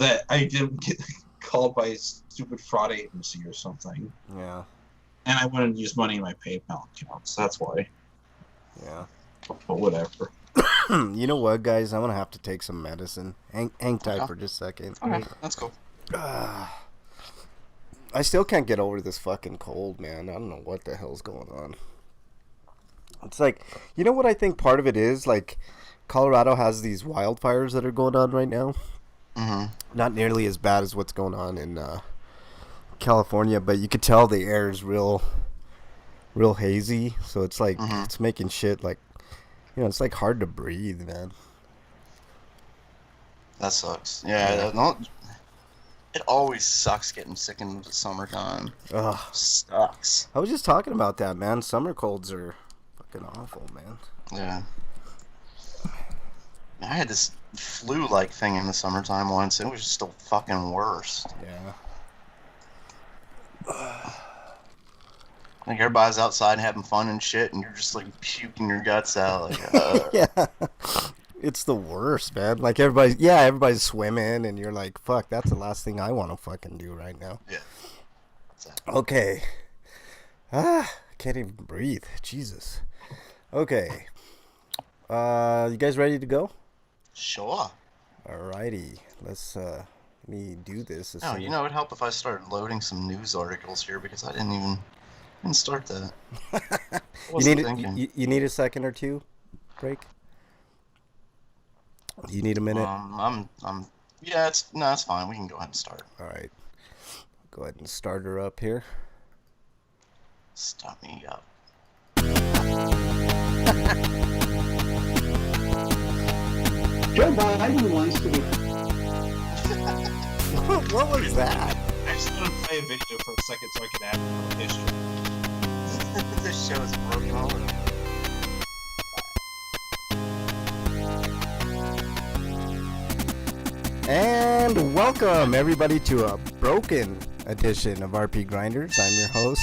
that I didn't get called by a stupid fraud agency or something. Yeah. And I wanted to use money in my PayPal account, so that's why. Yeah. But whatever. You know what, guys? I'm gonna have to take some medicine. Hang tight for just a second. Okay, that's cool. I still can't get over this fucking cold, man. I don't know what the hell's going on. It's like, you know what I think part of it is? Like, Colorado has these wildfires that are going on right now. Mm-hmm. Not nearly as bad as what's going on in California, but you could tell the air is real hazy. So it's like, it's making shit like, it's like hard to breathe, man. That sucks. Yeah. It always sucks getting sick in the summertime. Ugh. Sucks. I was just talking about that, man. Summer colds are fucking awful, man. Yeah. I had this flu-like thing in the summertime once. It was just the fucking worst. Yeah. Like, everybody's outside having fun and shit, and you're just, like, puking your guts out. Like, Yeah. It's the worst, man. Like, everybody's swimming, and you're like, fuck, that's the last thing I want to fucking do right now. Yeah. Okay. I can't even breathe. Jesus. Okay. You guys ready to go? Sure. Alrighty. Let's, let me do this. Oh, it'd help if I started loading some news articles here, because I didn't start that. You need a second or two break? Do you need a minute? Yeah, it's fine. We can go ahead and start. All right. Go ahead and start her up here. Start me up. Joe Biden wants to be. What was that? I just want to play a video for a second so I can add more history. This show is broken all over. And welcome everybody to a broken edition of RPGrinders. I'm your host.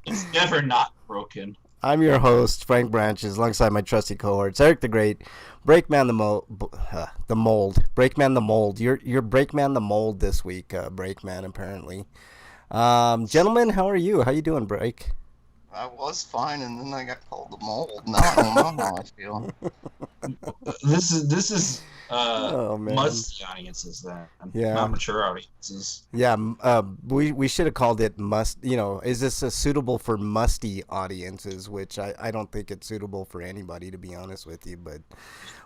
It's never not broken. I'm your host, Frank Branches, alongside my trusty cohorts, Eric the Great, Breakman the Mold. Breakman the Mold. You're Breakman the Mold this week, Breakman, apparently. Gentlemen, how are you? How you doing, Break? I was fine, and then I got called the mold. Now I don't know how I feel. This is Oh, man. musty audiences then. Yeah. Not mature audiences. Yeah, we should have called it is this suitable for musty audiences, which I don't think it's suitable for anybody, to be honest with you, but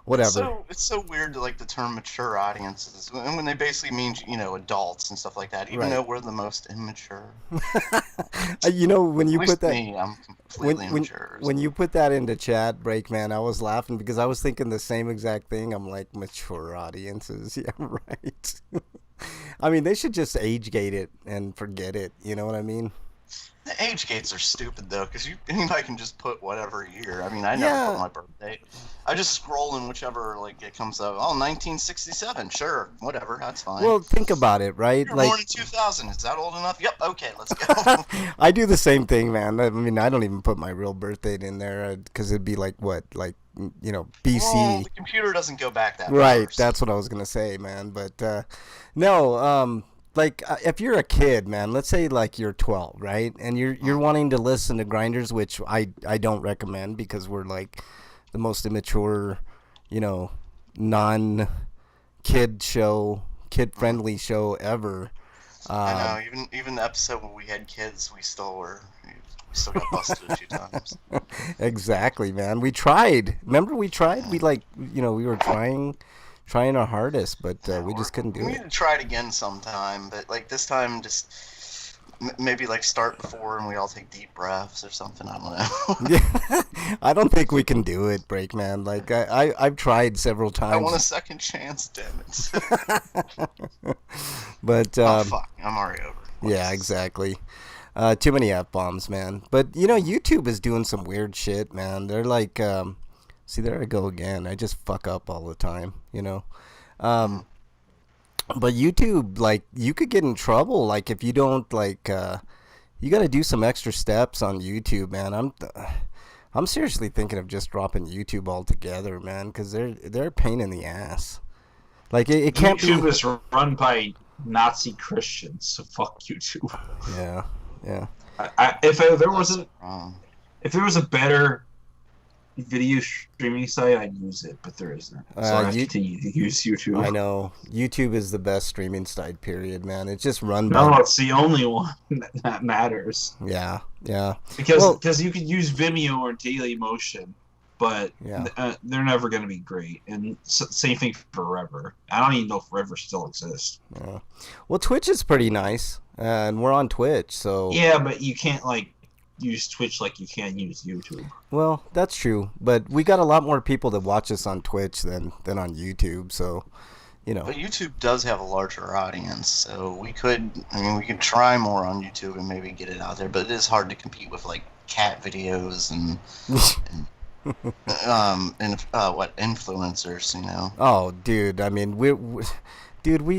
whatever. It's so weird to like the term mature audiences, and when they basically mean, adults and stuff like that, even Right. though we're the most immature. When you At put least that me, I'm completely immature. when you put that into chat, Breakman, I was laughing because I was thinking the same exact thing. I'm like, mature audiences. Yeah, right. I mean, they should just age gate it and forget it. You know what I mean? The age gates are stupid though, because anybody can just put whatever year. I mean, I never put my birthday. I just scroll in whichever it comes up. Oh, 1967. Sure, whatever. That's fine. Well, think about it, right? You're born in 2000. Is that old enough? Yep. Okay, let's go. I do the same thing, man. I mean, I don't even put my real birth date in there because it'd be BC. Well, the computer doesn't go back that far. Right, that's what I was gonna say, man. But no, if you're a kid, man, let's say you're 12, right, and you're wanting to listen to Grinders, which I don't recommend because we're like the most immature, non-kid friendly show ever. I know. Even the episode when we had kids, we still got busted a few times. Exactly, man. We tried. Remember, we tried. We we were trying our hardest, but we just couldn't do We it. need to try it again sometime, but this time just maybe start before and we all take deep breaths or something. I don't know. Yeah, I don't think we can do it, Breakman. I've tried several times. I want a second chance, damn it. But oh fuck, I'm already over. Yeah, exactly. Too many F-bombs, man. But YouTube is doing some weird shit, man. They're like, see, there I go again. I just fuck up all the time, But YouTube, you could get in trouble, if you don't, you got to do some extra steps on YouTube, man. I'm seriously thinking of just dropping YouTube altogether, man, because they're a pain in the ass. Like it can't YouTube be. is run by Nazi Christians, so fuck YouTube. Yeah, yeah. If there was a better video streaming site, I'd use it, but there isn't. So I continue to use YouTube. I know YouTube is the best streaming site. Period, man. It's just run No, by. it's the only one that matters. Yeah, yeah. Because you could use Vimeo or Dailymotion, but they're never going to be great. And same thing for Rever. I don't even know if Rever still exists. Yeah. Well, Twitch is pretty nice, and we're on Twitch, so. Yeah, but you can't use Twitch like you can use YouTube. Well, that's true, but we got a lot more people that watch us on Twitch than on YouTube, so you know. But YouTube does have a larger audience, so we could try more on YouTube and maybe get it out there, but it is hard to compete with like cat videos and what influencers, you know. Oh, dude, I mean, we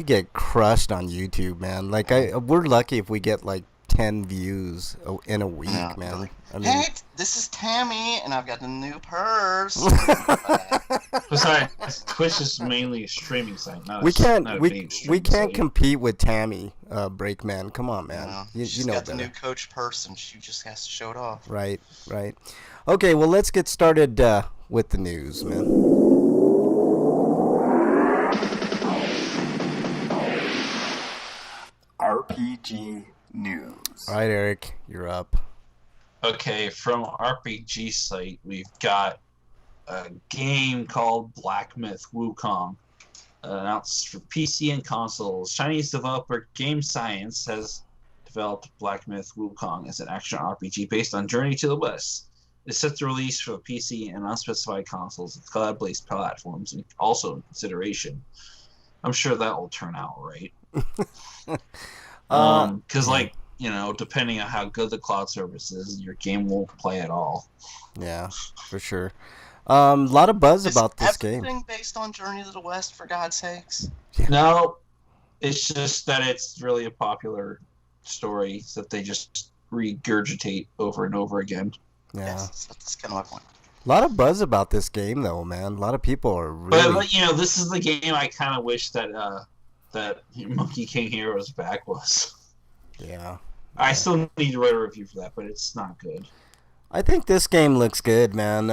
get crushed on YouTube, man. Like we're lucky if we get like 10 views in a week, man. I mean, hey, this is Tammy, and I've got the new purse. Besides, Twitch is mainly a streaming site. We can't compete with Tammy, Breakman. Come on, man. She's got the new Coach purse, and she just has to show it off. Right. Okay, well, let's get started with the news, man. RPG news. All right, Eric, you're up. Okay, from RPG site, we've got a game called Black Myth Wukong, announced for PC and consoles. Chinese developer Game Science has developed Black Myth Wukong as an action RPG based on Journey to the West. It's set to release for PC and unspecified consoles with cloud-based platforms, and also in consideration. I'm sure that will turn out right. Because, depending on how good the cloud service is, your game won't play at all. Yeah, for sure. A lot of buzz about this game. Everything based on Journey to the West, for God's sakes? Yeah. No, it's just that it's really a popular story that they just regurgitate over and over again. Yeah, yes, that's kind of my point. A lot of buzz about this game, though, man. A lot of people are really. But this is the game I kind of wish that Monkey King Heroes back was. Yeah. I still need to write a review for that, but it's not good. I think this game looks good, man.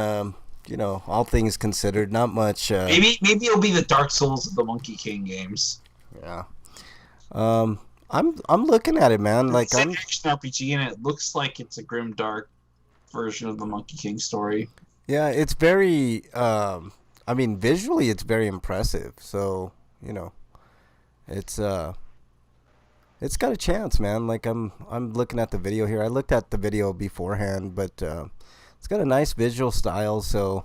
All things considered, not much. Maybe it'll be the Dark Souls of the Monkey King games. Yeah. I'm looking at it, man. Like it's an action RPG, and it looks like it's a grim, dark version of the Monkey King story. Yeah, it's very. Visually, it's very impressive. So it's got a chance, man. Like I'm looking at the video here. I looked at the video beforehand, but it's got a nice visual style. So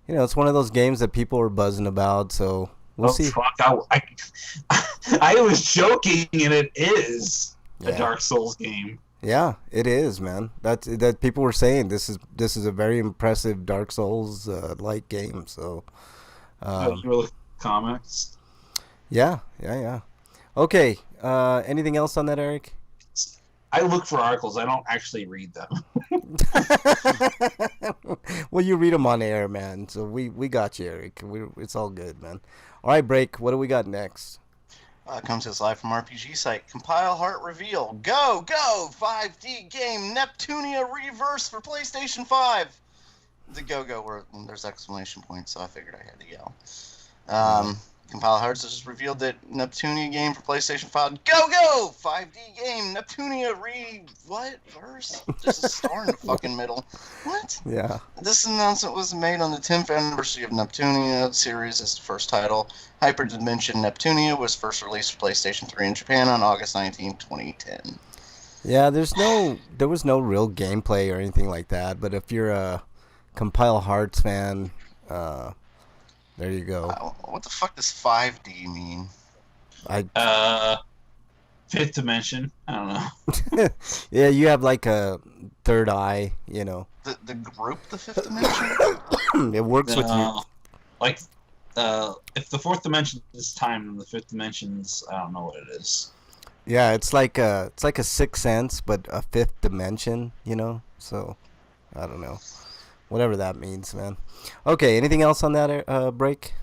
it's one of those games that people are buzzing about. So we'll see. Fuck, I was joking, and it is a Dark Souls game. Yeah, it is, man. That people were saying this is a very impressive Dark Souls like game. So, really comics. Yeah. Okay. Anything else on that, Eric? I look for articles. I don't actually read them. Well, you read them on air, man. So we got you, Eric. It's all good, man. All right, break. What do we got next? Comes to us live from RPG site. Compile Heart Reveal. Go! 5D game Neptunia Reverse for PlayStation 5. The go where there's exclamation points, so I figured I had to yell. Compile Hearts has revealed that Neptunia game for PlayStation 5. Go! 5D game Neptunia verse? There's a star in the fucking middle. What? Yeah. This announcement was made on the 10th anniversary of Neptunia series as the first title. Hyperdimension Neptunia was first released for PlayStation 3 in Japan on August 19, 2010. Yeah, there was no real gameplay or anything like that, but if you're a Compile Hearts fan, there you go. What the fuck does 5D mean? Fifth dimension. I don't know. Yeah, you have like a third eye, The group, the fifth dimension? It works with you. If the fourth dimension is time, then the fifth dimension's I don't know what it is. Yeah, it's like a sixth sense, but a fifth dimension, So, I don't know. Whatever that means, man. Okay, anything else on that break?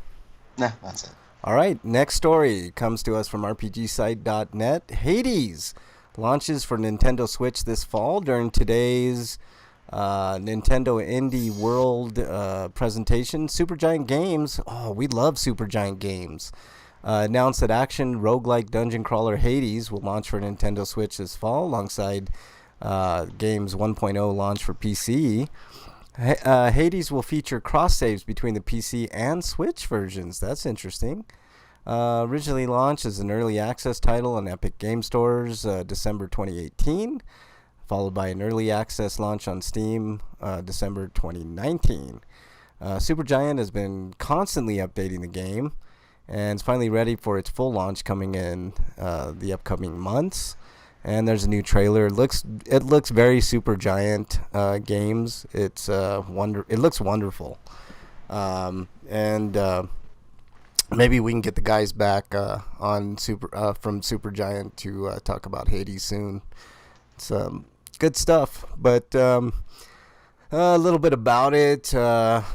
Nah, that's it. All right, next story comes to us from RPGsite.net. Hades launches for Nintendo Switch this fall during today's Nintendo Indie World presentation. Supergiant Games, oh, we love Supergiant Games, announced that action roguelike dungeon crawler Hades will launch for Nintendo Switch this fall alongside Games 1.0 launch for PC. Hades will feature cross saves between the PC and Switch versions. That's interesting. Originally launched as an early access title on Epic Game Stores December 2018, followed by an early access launch on Steam December 2019. Supergiant has been constantly updating the game and is finally ready for its full launch coming in the upcoming months. And there's a new trailer. It looks very Supergiant Games. It looks wonderful. Maybe we can get the guys back from Supergiant to talk about Hades soon. It's good stuff. But a little bit about it.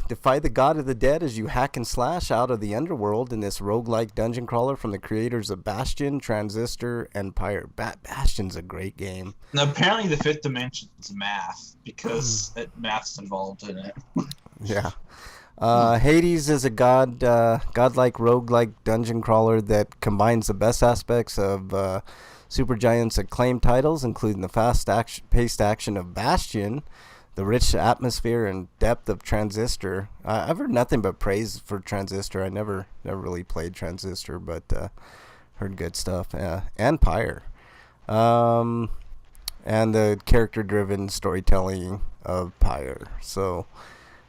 Defy the god of the dead as you hack and slash out of the underworld in this roguelike dungeon crawler from the creators of Bastion, Transistor, and Pyre. Bastion's a great game. Now, apparently the fifth dimension is math, because math's involved in it. Yeah. Hades is a godlike roguelike dungeon crawler that combines the best aspects of Supergiant's acclaimed titles, including the fast-paced action of Bastion, the rich atmosphere and depth of Transistor. I've heard nothing but praise for Transistor. I never really played Transistor, but heard good stuff. And Pyre. And the character-driven storytelling of Pyre. So,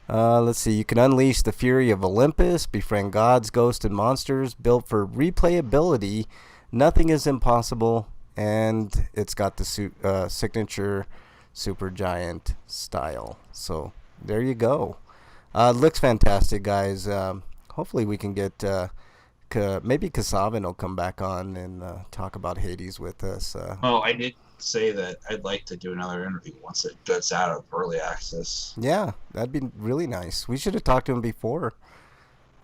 let's see. You can unleash the fury of Olympus, befriend gods, ghosts, and monsters. Built for replayability, nothing is impossible, and it's got the signature Supergiant style. So there you go. Looks fantastic, guys. Hopefully we can get maybe Kasavin will come back on and talk about Hades with us. Oh, I did say that I'd like to do another interview once it gets out of early access. Yeah, that'd be really nice. We should have talked to him before.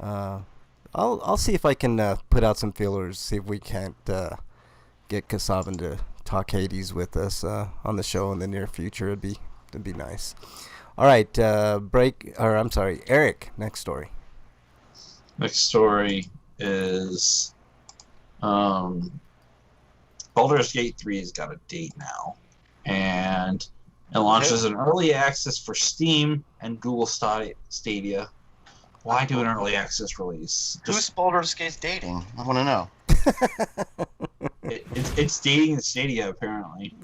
I'll see if I can put out some feelers, see if we can't get Kasavin to talk Hades with us on the show in the near future. It'd be nice. All right, Eric, next story. Next story is Baldur's Gate 3 has got a date now, and it launches in early access for Steam and Google Stadia. Why do an early access release? Who's Baldur's Gate dating? I want to know. It's dating the Stadia, apparently.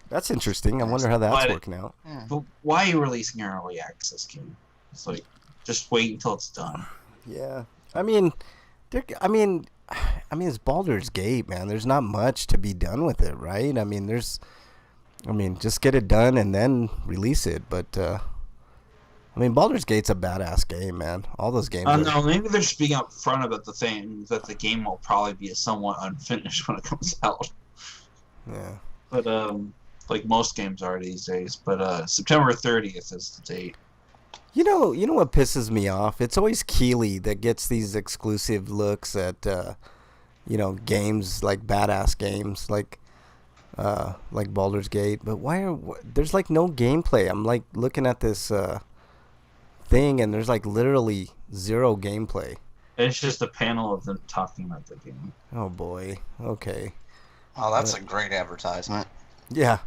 That's interesting. I wonder how that's working out. But why are you releasing an early access game? It's like, just wait until it's done. Yeah. I mean, it's Baldur's Gate, man. There's not much to be done with it, right? I mean, just get it done and then release it. But, Baldur's Gate's a badass game, man. All those games. No, maybe they're just being upfront about the thing that the game will probably be somewhat unfinished when it comes out. Yeah. But like most games are these days. But September 30th is the date. You know what pisses me off? It's always Keeley that gets these exclusive looks at, games like badass games like Baldur's Gate. But there's like no gameplay? I'm like looking at this thing and there's like literally zero gameplay. It's just a panel of them talking about the game. Oh boy. Okay. Oh, that's a great advertisement. Yeah,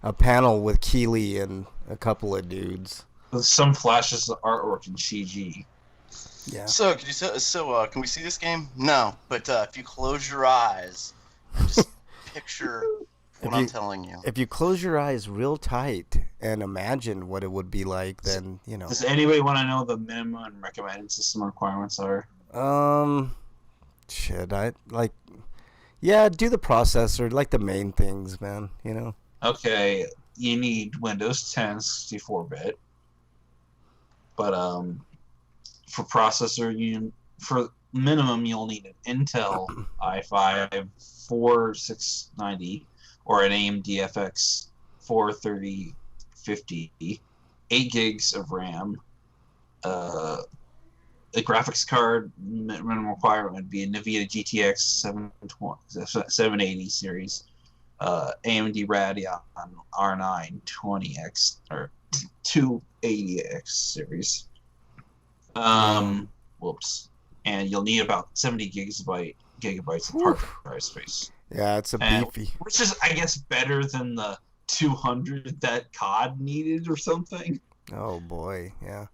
a panel with Keeley and a couple of dudes. With some flashes of artwork in CG. Yeah. So, can we see this game? No, but if you close your eyes and just picture what I'm telling you. If you close your eyes real tight and imagine what it would be like, then Does anybody want to know what the minimum and recommended system requirements are? Do the processor, like the main things, man. Okay, you need Windows 10 64-bit. But for processor, for minimum, you'll need an Intel i5 4690 or an AMD FX 43050, 8 gigs of RAM, a graphics card minimum requirement would be a NVIDIA GTX 780 series, AMD Radeon R9 20X or 280X series. Whoops. And you'll need about 70 gigabytes of hard drive space. Yeah, it's a beefy. Which is, I guess, better than the 200 that COD needed or something. Oh boy, yeah.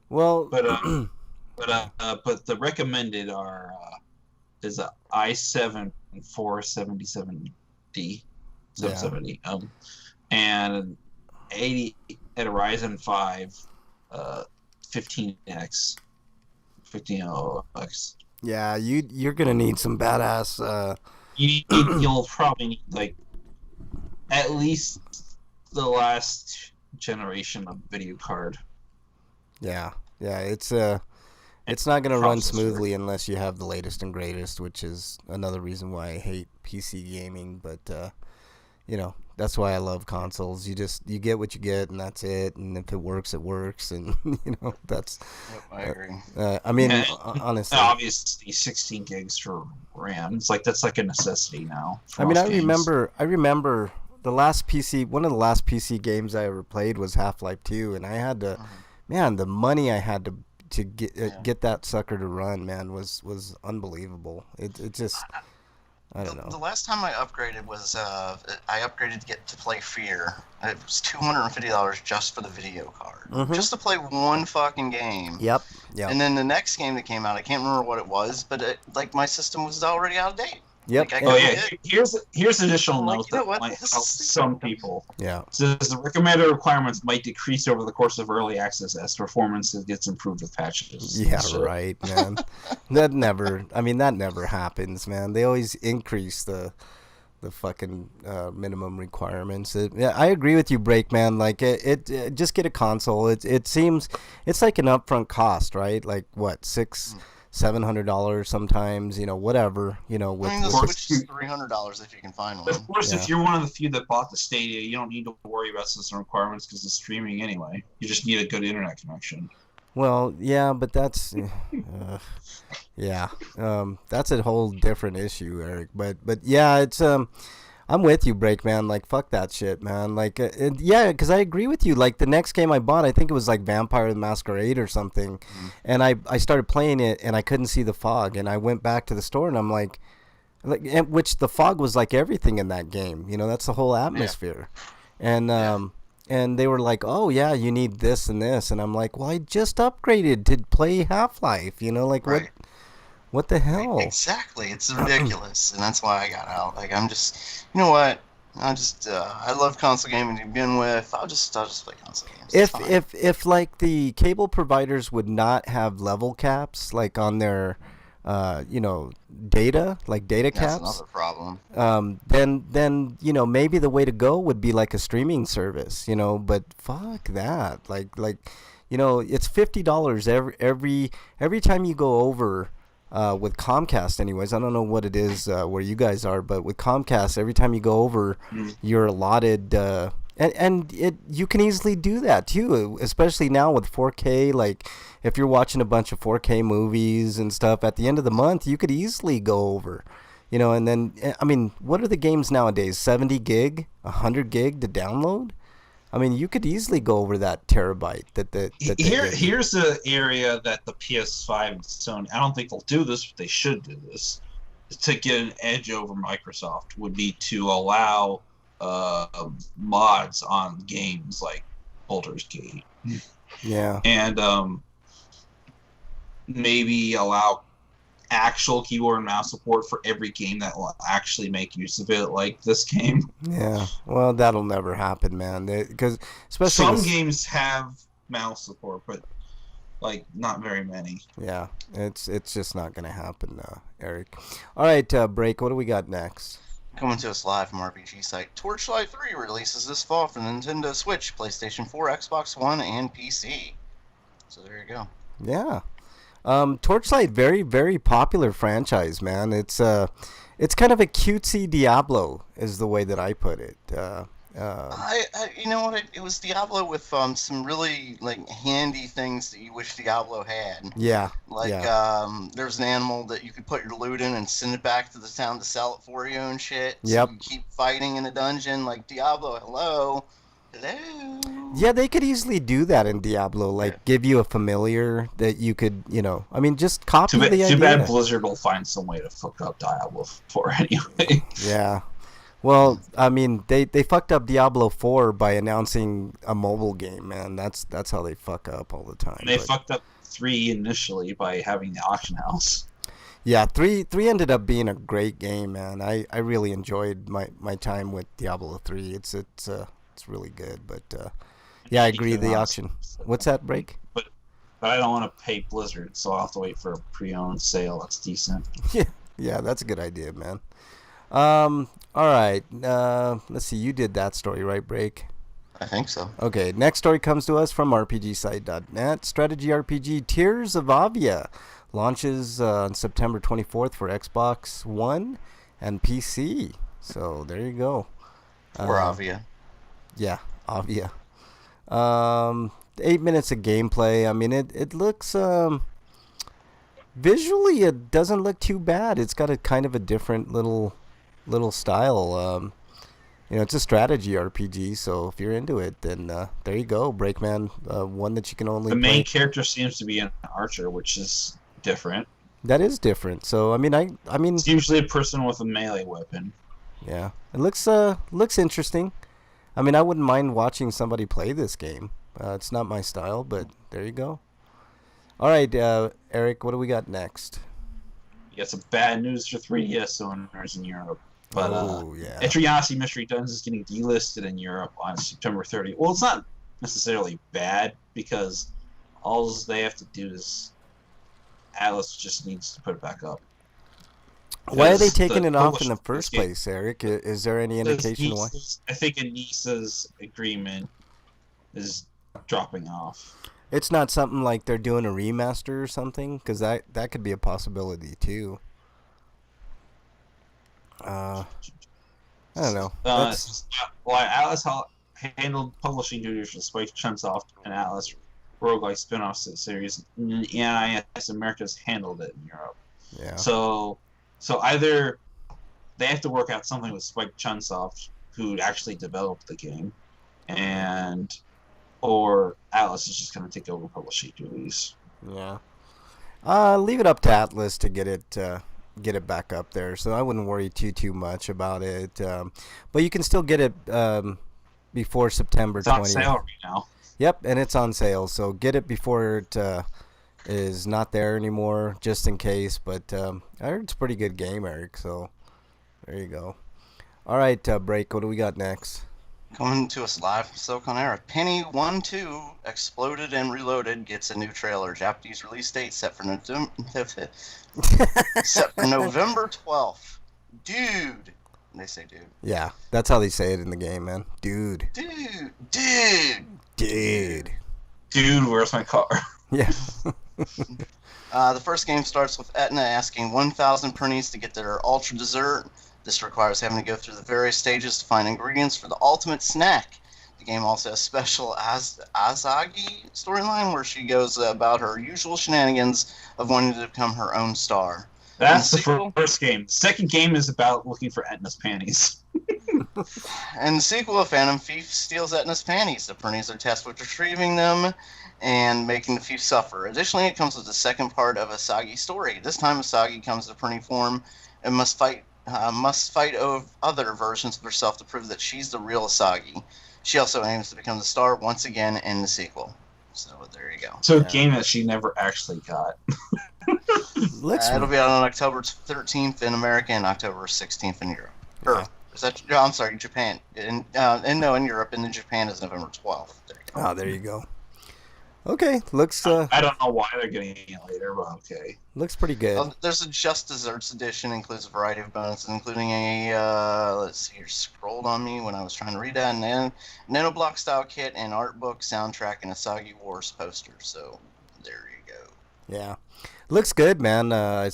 Well, but the recommended is a i7 477D 770 and 80 at a Ryzen 5 15X 1500X. Yeah, you're gonna need some badass. You'll probably need like at least the last generation of video card. Yeah, it's not gonna run smoothly unless you have the latest and greatest, which is another reason why I hate PC gaming. But that's why I love consoles. You get what you get, and that's it. And if it works, it works. And that's. Yep, I agree. I mean, honestly, obviously 16 gigs for RAM. That's like a necessity now. I mean, I remember the last PC. One of the last PC games I ever played was Half-Life 2, and I had to, man, the money I had to get that sucker to run, man, was unbelievable. It just. I don't know. The last time I upgraded was I upgraded to play Fear. It was $250 just for the video card, just to play one fucking game. Yep. And then the next game that came out, I can't remember what it was, but my system was already out of date. Yep. Here's additional note that might help some people. Yeah. Says the recommended requirements might decrease over the course of early access as performance gets improved with patches. Yeah, right, man. that never happens, man. They always increase the fucking minimum requirements. I agree with you, Breakman. Like it just get a console. It seems it's like an upfront cost, right? Like what, $700 sometimes, whatever, with the Switch is $300 if you can find one. Of course, if you're one of the few that bought the Stadia, you don't need to worry about system requirements because it's streaming anyway. You just need a good internet connection. Well, yeah, but that's that's a whole different issue, Eric. But yeah, it's I'm with you, Breakman. Like, fuck that shit, man. Like, because I agree with you. Like, the next game I bought, I think it was like Vampire the Masquerade or something, and I started playing it, and I couldn't see the fog, and I went back to the store, and I'm like, which the fog was like everything in that game. That's the whole atmosphere, and they were like, oh yeah, you need this and this, and I'm like, well, I just upgraded to play Half-Life. Right. What the hell? Exactly. It's ridiculous, and that's why I got out. Like, I'm just, you know what? I love console gaming to begin with. I'll just play console games. If like the cable providers would not have level caps, like on their, data, like data caps. That's another problem. Then maybe the way to go would be like a streaming service. But fuck that. Like it's $50 every time you go over. With Comcast anyways, I don't know what it is where you guys are, but with Comcast, every time you go over, you're allotted, and you can easily do that too, especially now with 4K. Like, if you're watching a bunch of 4K movies and stuff, at the end of the month, you could easily go over, and then, I mean, what are the games nowadays? 70 gig, 100 gig to download? I mean, you could easily go over that terabyte. Here's the area that the PS5 and Sony, I don't think they'll do this, but they should do this, to get an edge over Microsoft, would be to allow mods on games like Baldur's Gate. Yeah. And maybe allow actual keyboard and mouse support for every game that will actually make use of it, like this game. Yeah, well, that'll never happen, man. Because especially some games have mouse support, but like not very many. Yeah, it's just not gonna happen, Eric. All right, Break. What do we got next? Coming to us live from RPG site, Torchlight 3 releases this fall for Nintendo Switch, PlayStation 4, Xbox One, and PC. So there you go. Yeah. Torchlight, very, very popular franchise, man. It's kind of a cutesy Diablo, is the way that I put it. You know what? It was Diablo with some really like handy things that you wish Diablo had. Yeah. Like Yeah. there's an animal that you could put your loot in and send it back to the town to sell it for you and shit. Yep. So you keep fighting in the dungeon like Diablo. Hello. Yeah, they could easily do that in Diablo. Like, Yeah. give you a familiar that you could, I mean, just copy the idea. Too bad Blizzard will find some way to fuck up Diablo 4 anyway. Yeah. Well, I mean, they fucked up Diablo 4 by announcing a mobile game, man. That's how they fuck up all the time. They fucked up 3 initially by having the auction house. Yeah, 3 ended up being a great game, man. I really enjoyed my time with Diablo 3. It's really good, but yeah, I agree. The auction. What's that, Break? But I don't want to pay Blizzard, so I'll have to wait for a pre-owned sale that's decent. Yeah, that's a good idea, man. All right. Let's see. You did that story, right, Break? I think so. Okay. Next story comes to us from RPGsite.net. Strategy RPG Tears of Avia launches on September 24th for Xbox One and PC. So there you go. Or Avia. Yeah, Avia. 8 minutes of gameplay. I mean, it looks visually it doesn't look too bad. It's got a kind of a different little style. It's a strategy RPG, so if you're into it, then there you go. Breakman, one that you can only The main play. character seems to be an archer, which is different. That is different. So I mean, It's usually a person with a melee weapon. Yeah, it looks interesting. I mean, I wouldn't mind watching somebody play this game. It's not my style, but there you go. All right, Eric, what do we got next? You got some bad news for 3DS owners in Europe. But yeah. Etriasi Mystery Dungeons is getting delisted in Europe on September 30th. Well, it's not necessarily bad because all they have to do is Atlas just needs to put it back up. Why are they taking the it off in the publisher first place, Eric? Is there any indication why? I think Anisa's agreement is dropping off. It's not something like they're doing a remaster or something, because that could be a possibility too. I don't know. Atlas handled publishing duties for Spike Chunsoft and Atlas roguelike spin-off series, and NIS America's handled it in Europe. Yeah. So either they have to work out something with Spike Chunsoft, who actually developed the game, or Atlas is just going to take over publishing duties. Yeah. Leave it up to Atlas to get it back up there. So I wouldn't worry too much about it. But you can still get it before September 20th. It's on sale right now. Yep, and it's on sale. So get it before it is not there anymore, just in case. But I heard it's a pretty good game, Eric. So there you go. All right, Break. What do we got next? Coming to us live from Silicon Era, Penny 1-2 Exploded and Reloaded gets a new trailer. Japanese release date set for November 12th. Dude. They say dude. Yeah, that's how they say it in the game, man. Dude. Dude, where's my car? Yeah. The first game starts with Etna asking 1,000 Pernies to get their ultra dessert. This requires having to go through the various stages to find ingredients for the ultimate snack. The game also has a special Azagi storyline where she goes about her usual shenanigans of wanting to become her own star. That's the first game. The second game is about looking for Etna's panties. And the sequel of Phantom Thief steals Etna's panties. The Pernies are tasked with retrieving them and making the thief suffer. Additionally, it comes with the second part of Asagi's story. This time, Asagi comes to Pernie form and must fight other versions of herself to prove that she's the real Asagi. She also aims to become the star once again in the sequel. So there you go. So a game that she never actually got. It'll be out on October 13th in America and October 16th in Europe. I'm sorry, Japan. In Europe, and in Japan is November 12th. There you go. There you go. Okay, looks. I don't know why they're getting it later, but okay. Looks pretty good. There's a Just Desserts edition, includes a variety of bonuses, including a let's see here, scrolled on me when I was trying to read that, and nanoblock style kit, and art book, soundtrack, and Asagi Wars poster. So there you go. Yeah, looks good, man. I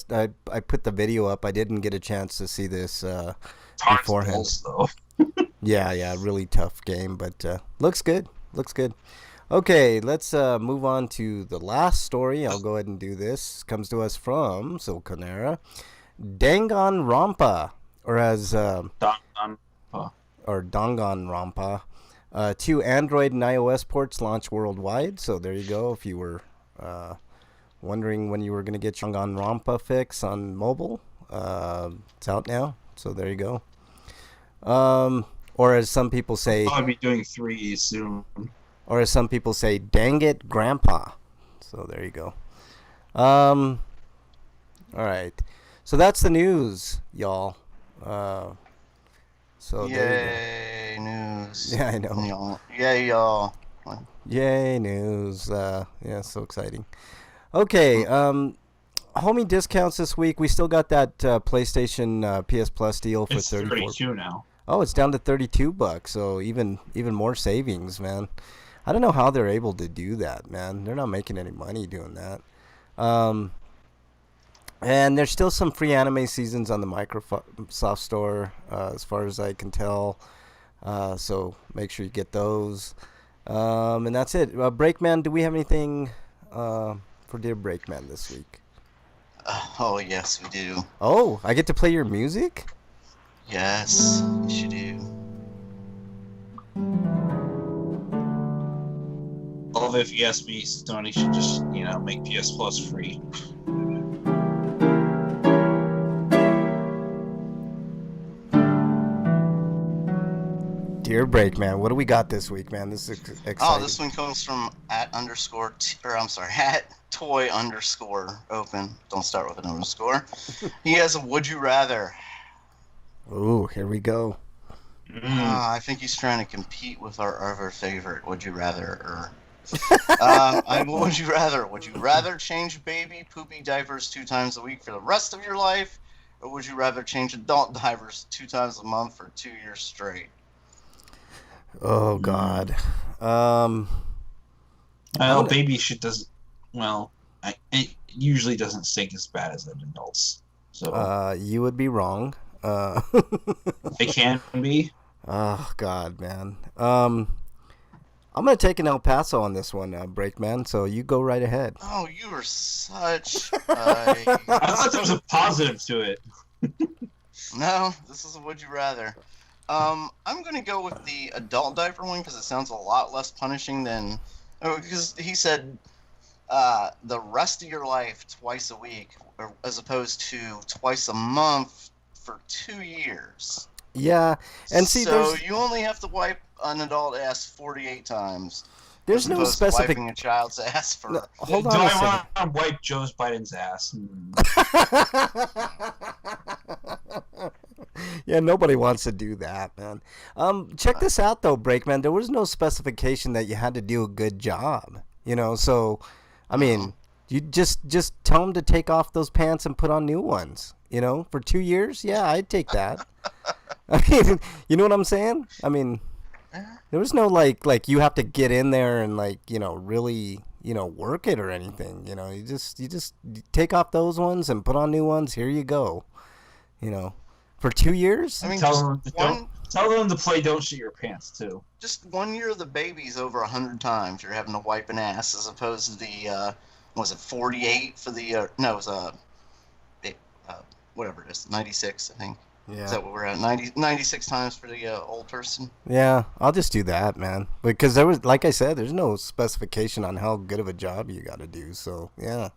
put the video up. I didn't get a chance to see this beforehand. Though. Yeah, really tough game, but looks good. Looks good. Okay, let's move on to the last story. I'll go ahead and do this. Comes to us from Silconera. Danganronpa, or as or Danganronpa, 2 Android and iOS ports launch worldwide. So there you go. If you were wondering when you were going to get your Danganronpa fix on mobile, it's out now. So there you go. Or as some people say, I'll be doing 3 soon. or as some people say, dang it, Grandpa. So there you go. All right. So that's the news, y'all. So Yay, news. Yeah, I know. Y'all. Yay, y'all. Yay, news. Yeah, so exciting. Okay, homie discounts this week. We still got that PlayStation PS Plus deal for It's 32 now. Oh, it's down to $32. So even more savings, man. I don't know how they're able to do that, man. They're not making any money doing that. And there's still some free anime seasons on the Microsoft Store, as far as I can tell. So make sure you get those. And that's it. Breakman, do we have anything for Dear Breakman this week? Oh, yes, we do. Oh, I get to play your music? Yes, you do. Although if you ask me, Sony should just, make PS Plus free. Dear Breakman, what do we got this week, man? This is exciting. Oh, this one comes from at toy_open. Don't start with an underscore. He has a would you rather. Ooh, here we go. I think he's trying to compete with our other favorite would you rather. Would you rather? Would you rather change baby poopy diapers 2 times a week for the rest of your life, or would you rather change adult diapers 2 times a month for 2 years straight? Oh God. Baby shit doesn't. Well, it usually doesn't stink as bad as an adults. So you would be wrong. it can be. Oh God, man. I'm gonna take an El Paso on this one, Breakman. So you go right ahead. Oh, you are such. I thought there was a positive to it. No, this is a would you rather. I'm going to go with the adult diaper one because it sounds a lot less punishing than... because he said the rest of your life twice a week, as opposed to twice a month for 2 years. Yeah, and see, so you only have to wipe an adult ass 48 times. There's no specific... wiping a child's ass for... No, hold on Do a I second. want to wipe Joe Biden's ass? Yeah, nobody wants to do that, man. Check this out, though, Breakman. There was no specification that you had to do a good job, So, I mean, you just tell them to take off those pants and put on new ones, For 2 years, yeah, I'd take that. I mean, you know what I'm saying? I mean, there was no like you have to get in there and really work it or anything. You just take off those ones and put on new ones. Here you go. For 2 years? I mean, tell them to play Don't Shit Your Pants, too. Just 1 year of the baby's over 100 times you're having to wipe an ass, as opposed to the, was it 48 for the, no, it was, whatever it is, 96, I think. Yeah. Is that what we're at? 96 times for the old person? Yeah, I'll just do that, man. Because there was, like I said, there's no specification on how good of a job you got to do, so, yeah.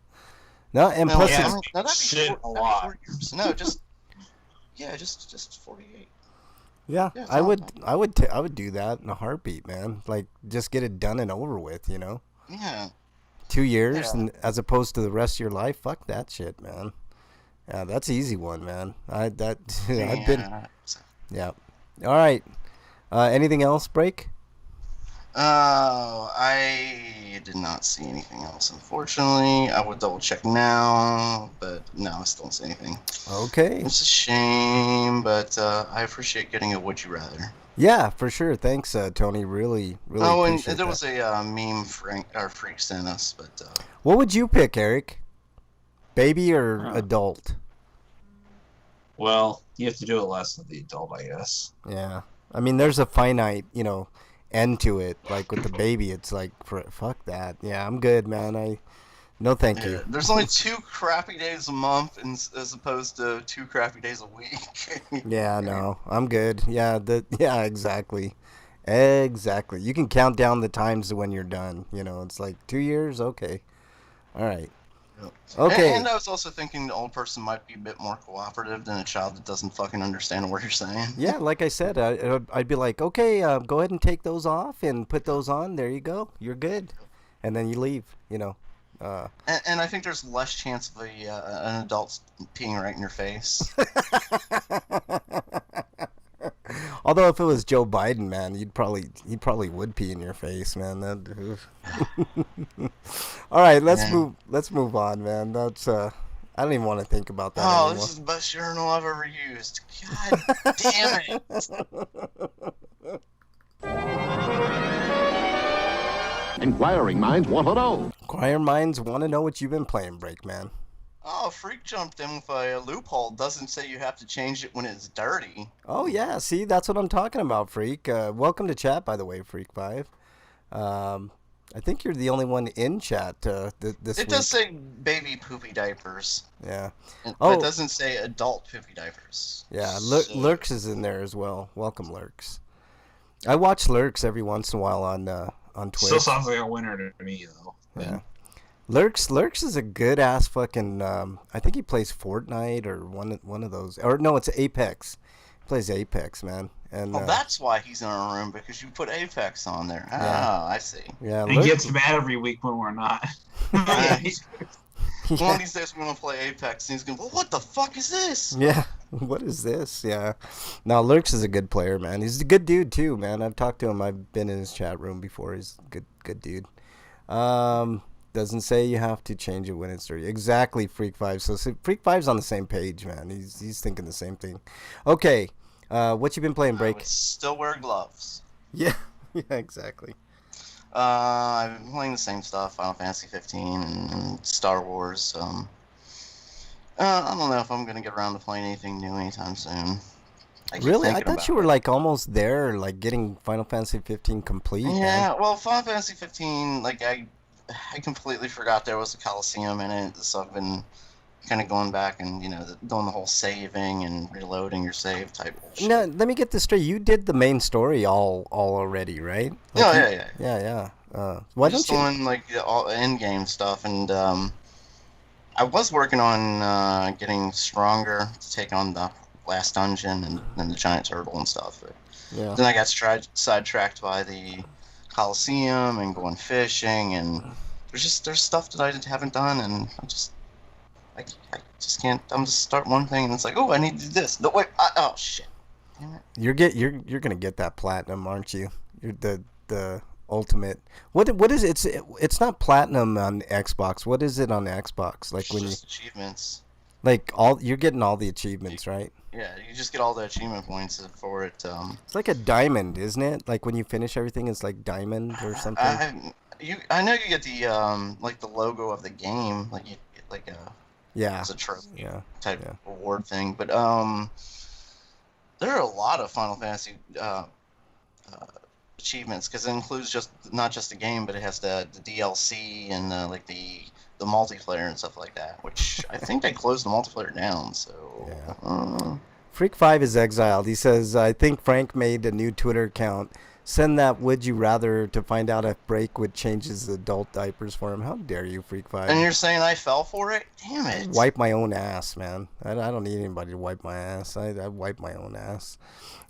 No, and plus... Yeah, it's, that'd be shit a lot. 4 years. No, just... Yeah, just 48. yeah, Yeah, I would do that in a heartbeat, man. Like, just get it done and over with, Yeah. 2 years, Yeah. and as opposed to the rest of your life, fuck that shit, man. Yeah, that's an easy one, man. I've been... Yeah. All right. Anything else, Break? Oh, I did not see anything else, unfortunately. I would double check now, but no, I still don't see anything. Okay. It's a shame, but I appreciate getting a would you rather. Yeah, for sure. Thanks, Tony. Really Oh, and appreciate there that. was a meme Freak sent us, but What would you pick, Eric? Baby or adult? Well, you have to do it less than the adult, I guess. Yeah. I mean, there's a finite, end to it. Like with the baby, it's like, fuck that. Yeah, I'm good, man. No, thank you. There's only 2 crappy days a month, as opposed to 2 crappy days a week. Yeah, no, I'm good. Yeah, exactly. Exactly. You can count down the times to when you're done. It's like 2 years. Okay. All right. Yep. Okay. And I was also thinking the old person might be a bit more cooperative than a child that doesn't fucking understand what you're saying. Yeah, like I said, I'd be like, okay, go ahead and take those off and put those on. There you go. You're good. And then you leave, And I think there's less chance of an adult peeing right in your face. Although if it was Joe Biden, man, he probably would pee in your face, man. All right, let's move on, man. That's I don't even want to think about that anymore. This is the best urinal I've ever used. God damn it. Inquiring minds want to know. Inquiring minds want to know what you've been playing, Breakman. Oh, Freak jumped in with a loophole. Doesn't say you have to change it when it's dirty. Oh, yeah. See, that's what I'm talking about, Freak. Welcome to chat, by the way, Freak5. I think you're the only one in chat this week. It does say baby poopy diapers. Yeah. But it doesn't say adult poopy diapers. Yeah, Lurks is in there as well. Welcome, Lurks. I watch Lurks every once in a while on Twitch. Still sounds like a winner to me, though. Yeah. Lurks is a good ass fucking. I think he plays Fortnite or one of those. Or no, it's Apex. He plays Apex, man. And that's why he's in our room, because you put Apex on there. Yeah. I see. Yeah, he gets mad every week when we're not. One of these days we're gonna play Apex, and he's gonna. Well, what the fuck is this? Yeah. What is this? Yeah. No, Lurks is a good player, man. He's a good dude too, man. I've talked to him. I've been in his chat room before. He's a good dude. Doesn't say you have to change it when it's dirty. Exactly, Freak5. So Freak5's on the same page, man. He's thinking the same thing. Okay, what you been playing, Break? I would still wear gloves. Yeah, exactly. I've been playing the same stuff, Final Fantasy 15 and Star Wars. I don't know if I'm gonna get around to playing anything new anytime soon. Really? I thought you were like almost there, like getting Final Fantasy 15 complete. Yeah, man. well, Final Fantasy 15, like I completely forgot there was a Coliseum in it, so I've been kind of going back and doing the whole saving and reloading your save type bullshit. No, let me get this straight. You did the main story all already, right? Like Yeah. Why just don't you? doing like all end game stuff, and I was working on getting stronger to take on the last dungeon and the giant turtle and stuff. But then I got sidetracked by the Coliseum and going fishing, and there's stuff that I haven't done, and I just can't. I'm just start one thing and it's like, oh, I need to do this. No, wait, oh shit. Damn it. You're gonna get that platinum, aren't you? You're the ultimate. What is it? It's not platinum on Xbox. What is it on Xbox? Like It's just achievements. Like you're getting all the achievements, right? Yeah, you just get all the achievement points for it. It's like a diamond, isn't it? Like when you finish everything, it's like diamond or something. I know you get the like the logo of the game, like you get like a it's a trophy type reward thing. But there are a lot of Final Fantasy achievements, because it includes not just the game, but it has the DLC and like the multiplayer and stuff like that, which I think they closed the multiplayer down, so Freak5 is exiled. He says, I think Frank made a new Twitter account. Send that would you rather to find out if Break would change his adult diapers for him. How dare you, Freak5? And you're saying I fell for it? Damn it. Wipe my own ass, man. I don't need anybody to wipe my ass. I wipe my own ass.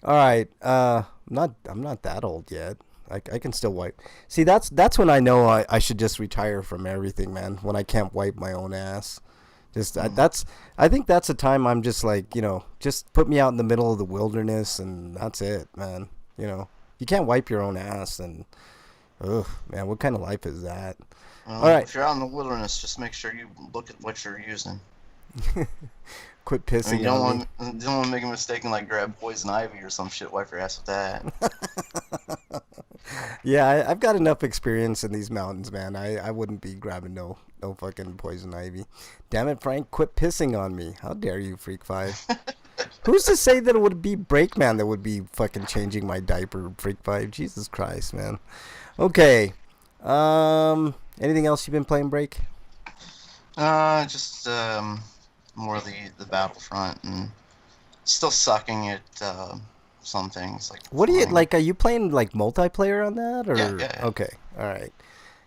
All right. I'm not that old yet. I can still wipe. See, that's when I know I should just retire from everything, man. When I can't wipe my own ass. I think that's a time I'm just like, just put me out in the middle of the wilderness and that's it, man. You can't wipe your own ass, and ugh, man, what kind of life is that? All right. If you're out in the wilderness, just make sure you look at what you're using. Quit pissing you on me. You don't want to make a mistake and like grab poison ivy or some shit. Wipe your ass with that. Yeah, I've got enough experience in these mountains, man. I wouldn't be grabbing no fucking poison ivy. Damn it, Frank, quit pissing on me. How dare you, Freak5? Who's to say that it would be Breakman that would be fucking changing my diaper, Freak 5? Jesus Christ, man. Okay. Anything else you've been playing, Break? Just more of the Battlefront and still sucking at some things like. What do you flying. like? Are you playing like multiplayer on that, or Yeah. Okay, all right,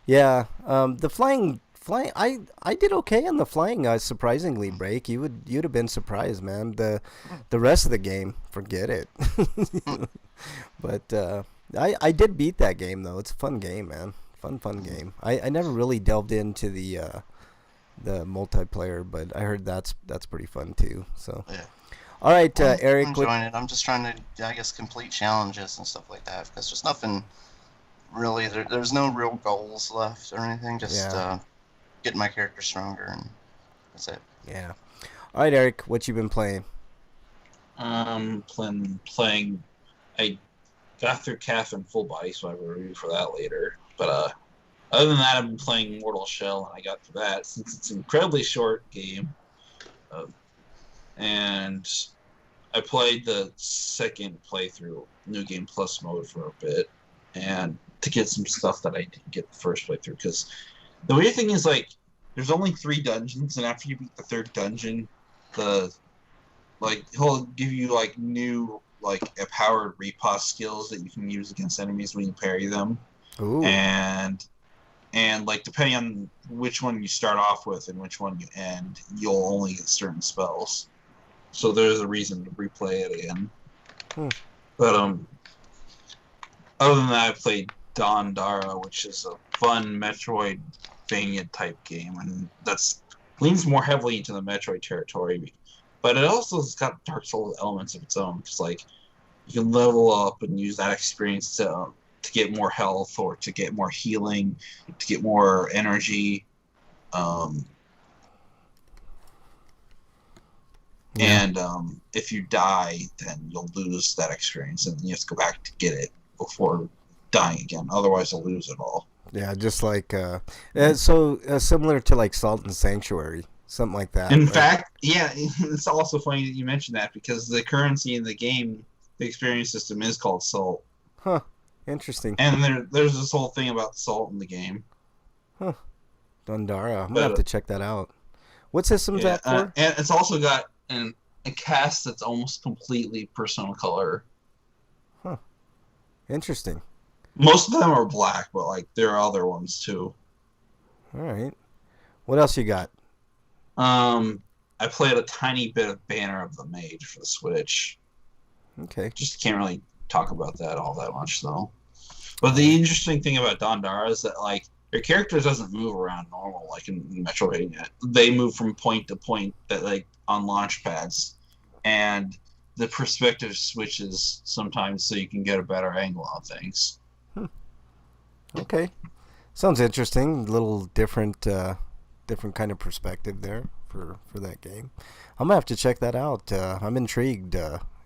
yeah. The flying. I did okay on the flying. Surprisingly, Break. You'd have been surprised, man. The rest of the game, forget it. But I did beat that game though. It's a fun game, man. Fun game. I never really delved into the multiplayer, but I heard that's pretty fun too. So Yeah. all right, I'm Eric. enjoying it. I'm just trying to, I guess, complete challenges and stuff like that because there's nothing really. There's no real goals left or anything. Just getting my character stronger, and that's it. Yeah. All right, Eric. What you been playing? Playing. I got through Calf and Full Body, so I have a review for that later. But other than that, I've been playing Mortal Shell, and I got through that since it's an incredibly short game. And I played the second playthrough, New Game Plus mode, for a bit, and to get some stuff that I didn't get the first playthrough. Because the weird thing is, like, there's only 3 dungeons, and after you beat the 3rd dungeon, he'll give you like new empowered repos skills that you can use against enemies when you parry them. Ooh. And like depending on which one you start off with and which one you end, you'll only get certain spells. So there's a reason to replay it again. But other than that, I played Dara, which is a fun Metroidvania type game, and that's leans more heavily into the Metroid territory. But it also has got Dark Souls elements of its own. It's like you can level up and use that experience to get more health or to get more healing, to get more energy. And if you die, then you'll lose that experience, and you have to go back to get it before dying again. Otherwise, you'll lose it all. Yeah, just like similar to like Salt and Sanctuary, something like that. In right? fact, yeah, it's also funny that you mentioned that because the currency in the game, the experience system, is called Salt. Huh. Interesting. And there's this whole thing about salt in the game. Huh. Dondara. I'm gonna have to check that out. What system's that for? And it's also got a cast that's almost completely Persona color. Huh. Interesting. Most of them are black, but like there are other ones too. All right. What else you got? I played a tiny bit of Banner of the Mage for the Switch. Okay. Just can't really talk about that all that much though. But the interesting thing about Dondara is that like your character doesn't move around normal like in Metroidvania. They move from point to point that like on launch pads, and the perspective switches sometimes so you can get a better angle on things. Okay. Sounds interesting. A little different kind of perspective there for that game. I'm gonna have to check that out. I'm intrigued,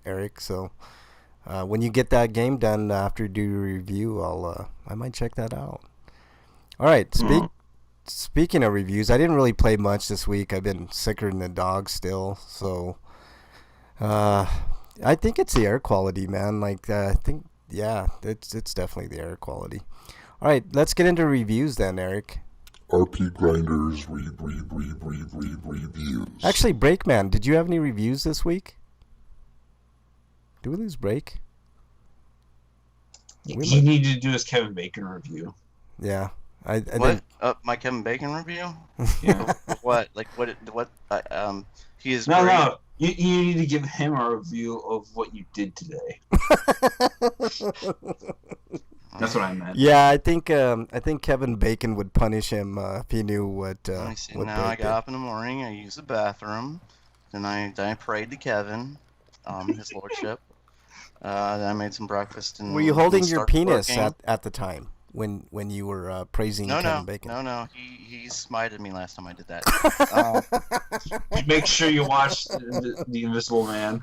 Eric. So when you get that game done after you do your review, I might check that out. All right. Speaking of reviews, I didn't really play much this week. I've been sicker than a dog still. So I think it's the air quality, man. Like I think, yeah, it's definitely the air quality. All right, let's get into reviews then, Eric. RPGrinders reviews. Actually, Breakman, did you have any reviews this week? Do we lose Break? You need to do his Kevin Bacon review. Yeah, I What? My Kevin Bacon review? Yeah. What? Like what? He is No, great. no. You need to give him a review of what you did today. That's what I meant. Yeah, I think Kevin Bacon would punish him if he knew what. Let me see. What Now I Break got up in the morning. I used the bathroom. Then I prayed to Kevin, his lordship. Then I made some breakfast and. Were you holding your started penis working. at the time when you were praising Kevin Bacon? No. He smited me last time I did that. Make sure you watch the Invisible Man.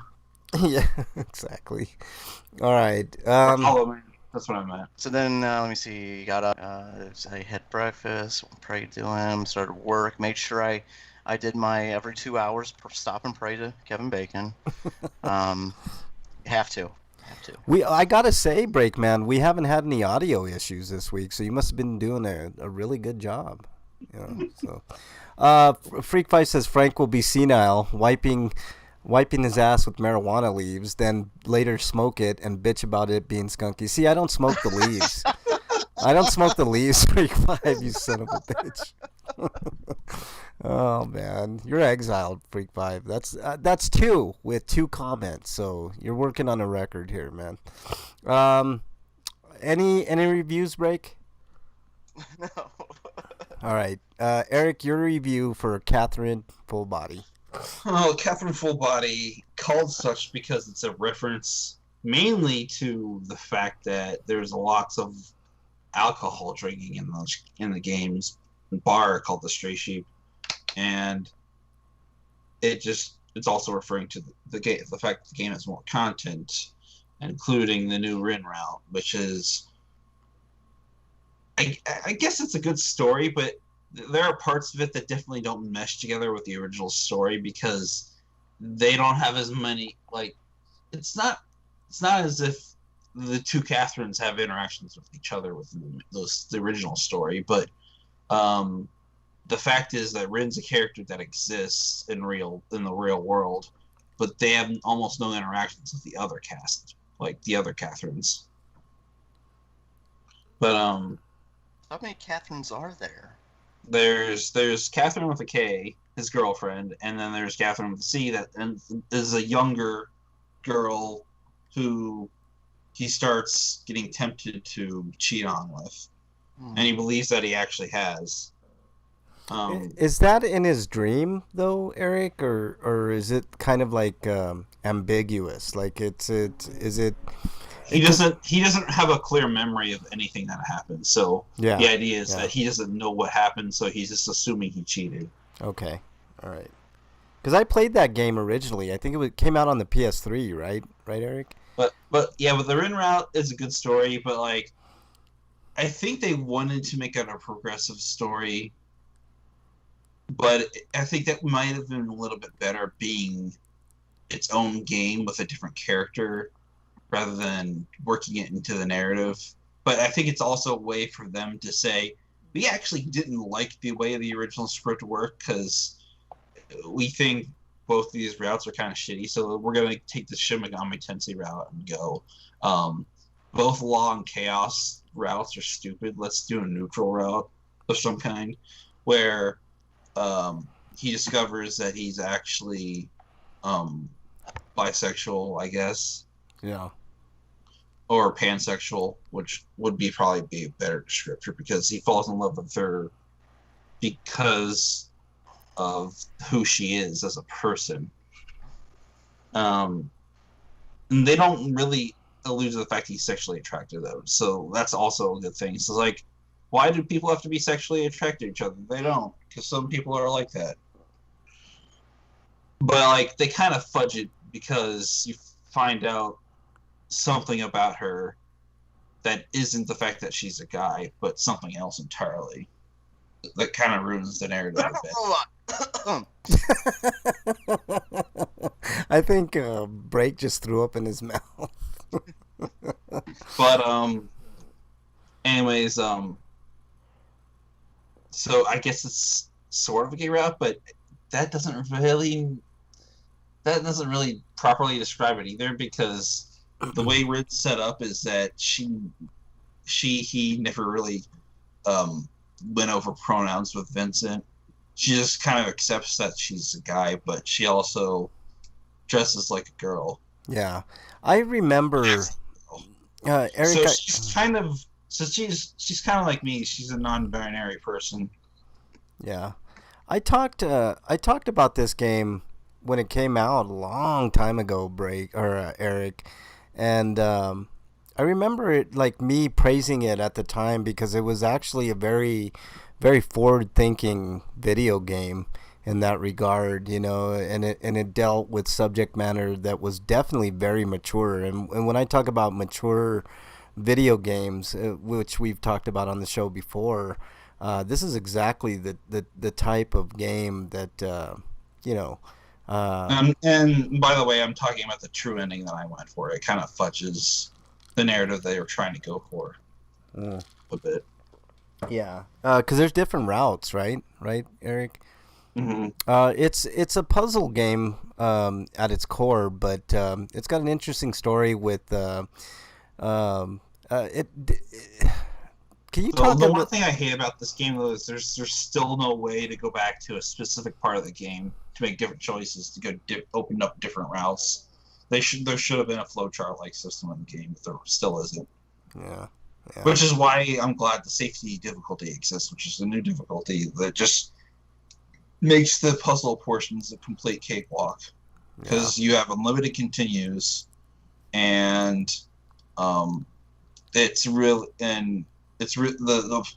Yeah, exactly. All right. Hollow Man. That's what I meant. So then, let me see. Got up. I had breakfast, prayed to him, started work, made sure I I did my every 2 hours stop and pray to Kevin Bacon. Have to. I gotta say, Breakman, we haven't had any audio issues this week, so you must have been doing a really good job. You know, so Freak Fight says Frank will be senile, wiping his ass with marijuana leaves, then later smoke it and bitch about it being skunky. See, I don't smoke the leaves. I don't smoke the leaves, Freak Five, you son of a bitch. Oh man, you're exiled, Freak Five. That's two with 2 comments, so you're working on a record here, man. Any reviews, Break? No. All right, Eric, your review for Catherine Full Body. Oh, Catherine Full Body, called such because it's a reference mainly to the fact that there's lots of alcohol drinking in the game's bar called the Stray Sheep, and it's also referring to the fact that the game has more content, including the new Rin route, which is I guess it's a good story, but there are parts of it that definitely don't mesh together with the original story because they don't have as many, like, it's not as if the 2 Catherines have interactions with each other within the original story, but the fact is that Rin's a character that exists in the real world, but they have almost no interactions with the other cast, like the other Catherines. But How many Catherines are there? There's Catherine with a K, his girlfriend, and then there's Catherine with a C that is a younger girl who he starts getting tempted to cheat on with, and he believes that he actually has. Is that in his dream though, Eric, or is it kind of like ambiguous? Like he doesn't have a clear memory of anything that happened. So yeah, the idea is that he doesn't know what happened, so he's just assuming he cheated. Okay, all right. Because I played that game originally. I think it came out on the PS3, right? Right, Eric? But the Rin route is a good story, but like I think they wanted to make it a progressive story, but I think that might have been a little bit better being its own game with a different character rather than working it into the narrative. But I think it's also a way for them to say, we actually didn't like the way the original script worked because we think both of these routes are kind of shitty, so we're going to take the Shin Megami Tensei route and go. Both Law and Chaos routes are stupid. Let's do a neutral route of some kind where he discovers that he's actually bisexual, I guess. Yeah. Or pansexual, which would probably be a better descriptor, because he falls in love with her because of who she is as a person. And they don't really allude to the fact he's sexually attracted to them, so that's also a good thing. So like, why do people have to be sexually attracted to each other? They don't, because some people are like that. But like, they kind of fudge it because you find out something about her that isn't the fact that she's a guy, but something else entirely. That kind of ruins the narrative a bit. I think Break just threw up in his mouth. But anyways, so I guess it's sort of a gay route, but that doesn't really properly describe it either, because the way Rid's set up is that he never really went over pronouns with Vincent. She just kind of accepts that she's a guy, but she also dresses like a girl. Yeah, I remember. Eric, so she's kind of like me. She's a non-binary person. Yeah, I talked about this game when it came out a long time ago, Eric, and I remember it, like, me praising it at the time because it was actually a very, very forward-thinking video game in that regard, you know, and it dealt with subject matter that was definitely very mature. And when I talk about mature video games, which we've talked about on the show before, This is exactly the type of game that you know. And by the way, I'm talking about the true ending that I went for. It kind of fudges the narrative they were trying to go for a bit. Yeah, because there's different routes, right? Right, Eric. Mm-hmm. It's a puzzle game at its core, but it's got an interesting story with it. Can you talk The about one thing I hate about this game though is there's still no way to go back to a specific part of the game to make different choices to go open up different routes. There should have been a flowchart like system in the game, but there still isn't. Yeah. Which is why I'm glad the safety difficulty exists, which is a new difficulty that just makes the puzzle portions a complete cakewalk because you have unlimited continues, and the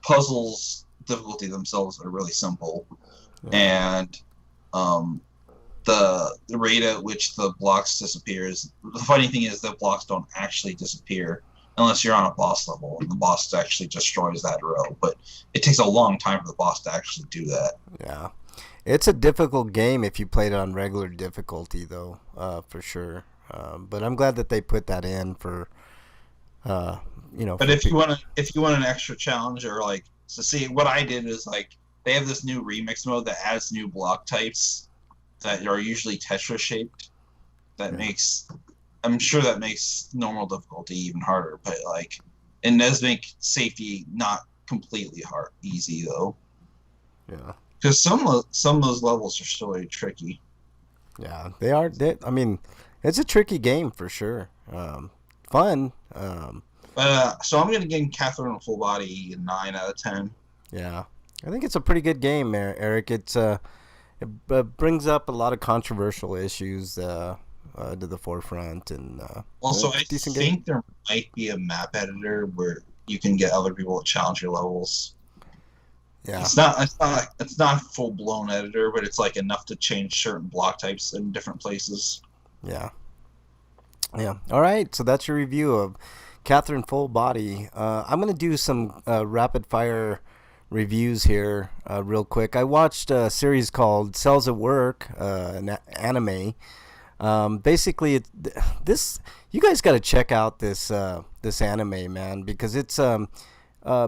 puzzles difficulty themselves are really simple, and the rate at which the blocks disappears. The funny thing is that blocks don't actually disappear unless you're on a boss level, and the boss actually destroys that row. But it takes a long time for the boss to actually do that. Yeah. It's a difficult game if you played it on regular difficulty, though, for sure. But I'm glad that they put that in for, But if you want an extra challenge, or like, so see, what I did is like they have this new remix mode that adds new block types that are usually Tetris shaped. I'm sure that makes normal difficulty even harder, but like it does make safety not completely easy though. Yeah. Because some of those levels are still really tricky. Yeah, they are. I mean, it's a tricky game for sure. Fun. So I'm gonna give Catherine a Full Body a 9 out of 10. Yeah, I think it's a pretty good game, Eric. It brings up a lot of controversial issues to the forefront, and also I decent think game. there might be a map editor where you can get other people to challenge your levels. Yeah, it's not a full blown editor, but it's like enough to change certain block types in different places. Yeah. All right, so that's your review of Catherine Full Body. I'm gonna do some rapid fire reviews here real quick. I watched a series called Cells at Work, an anime. Basically, you guys got to check out this anime, man, because it's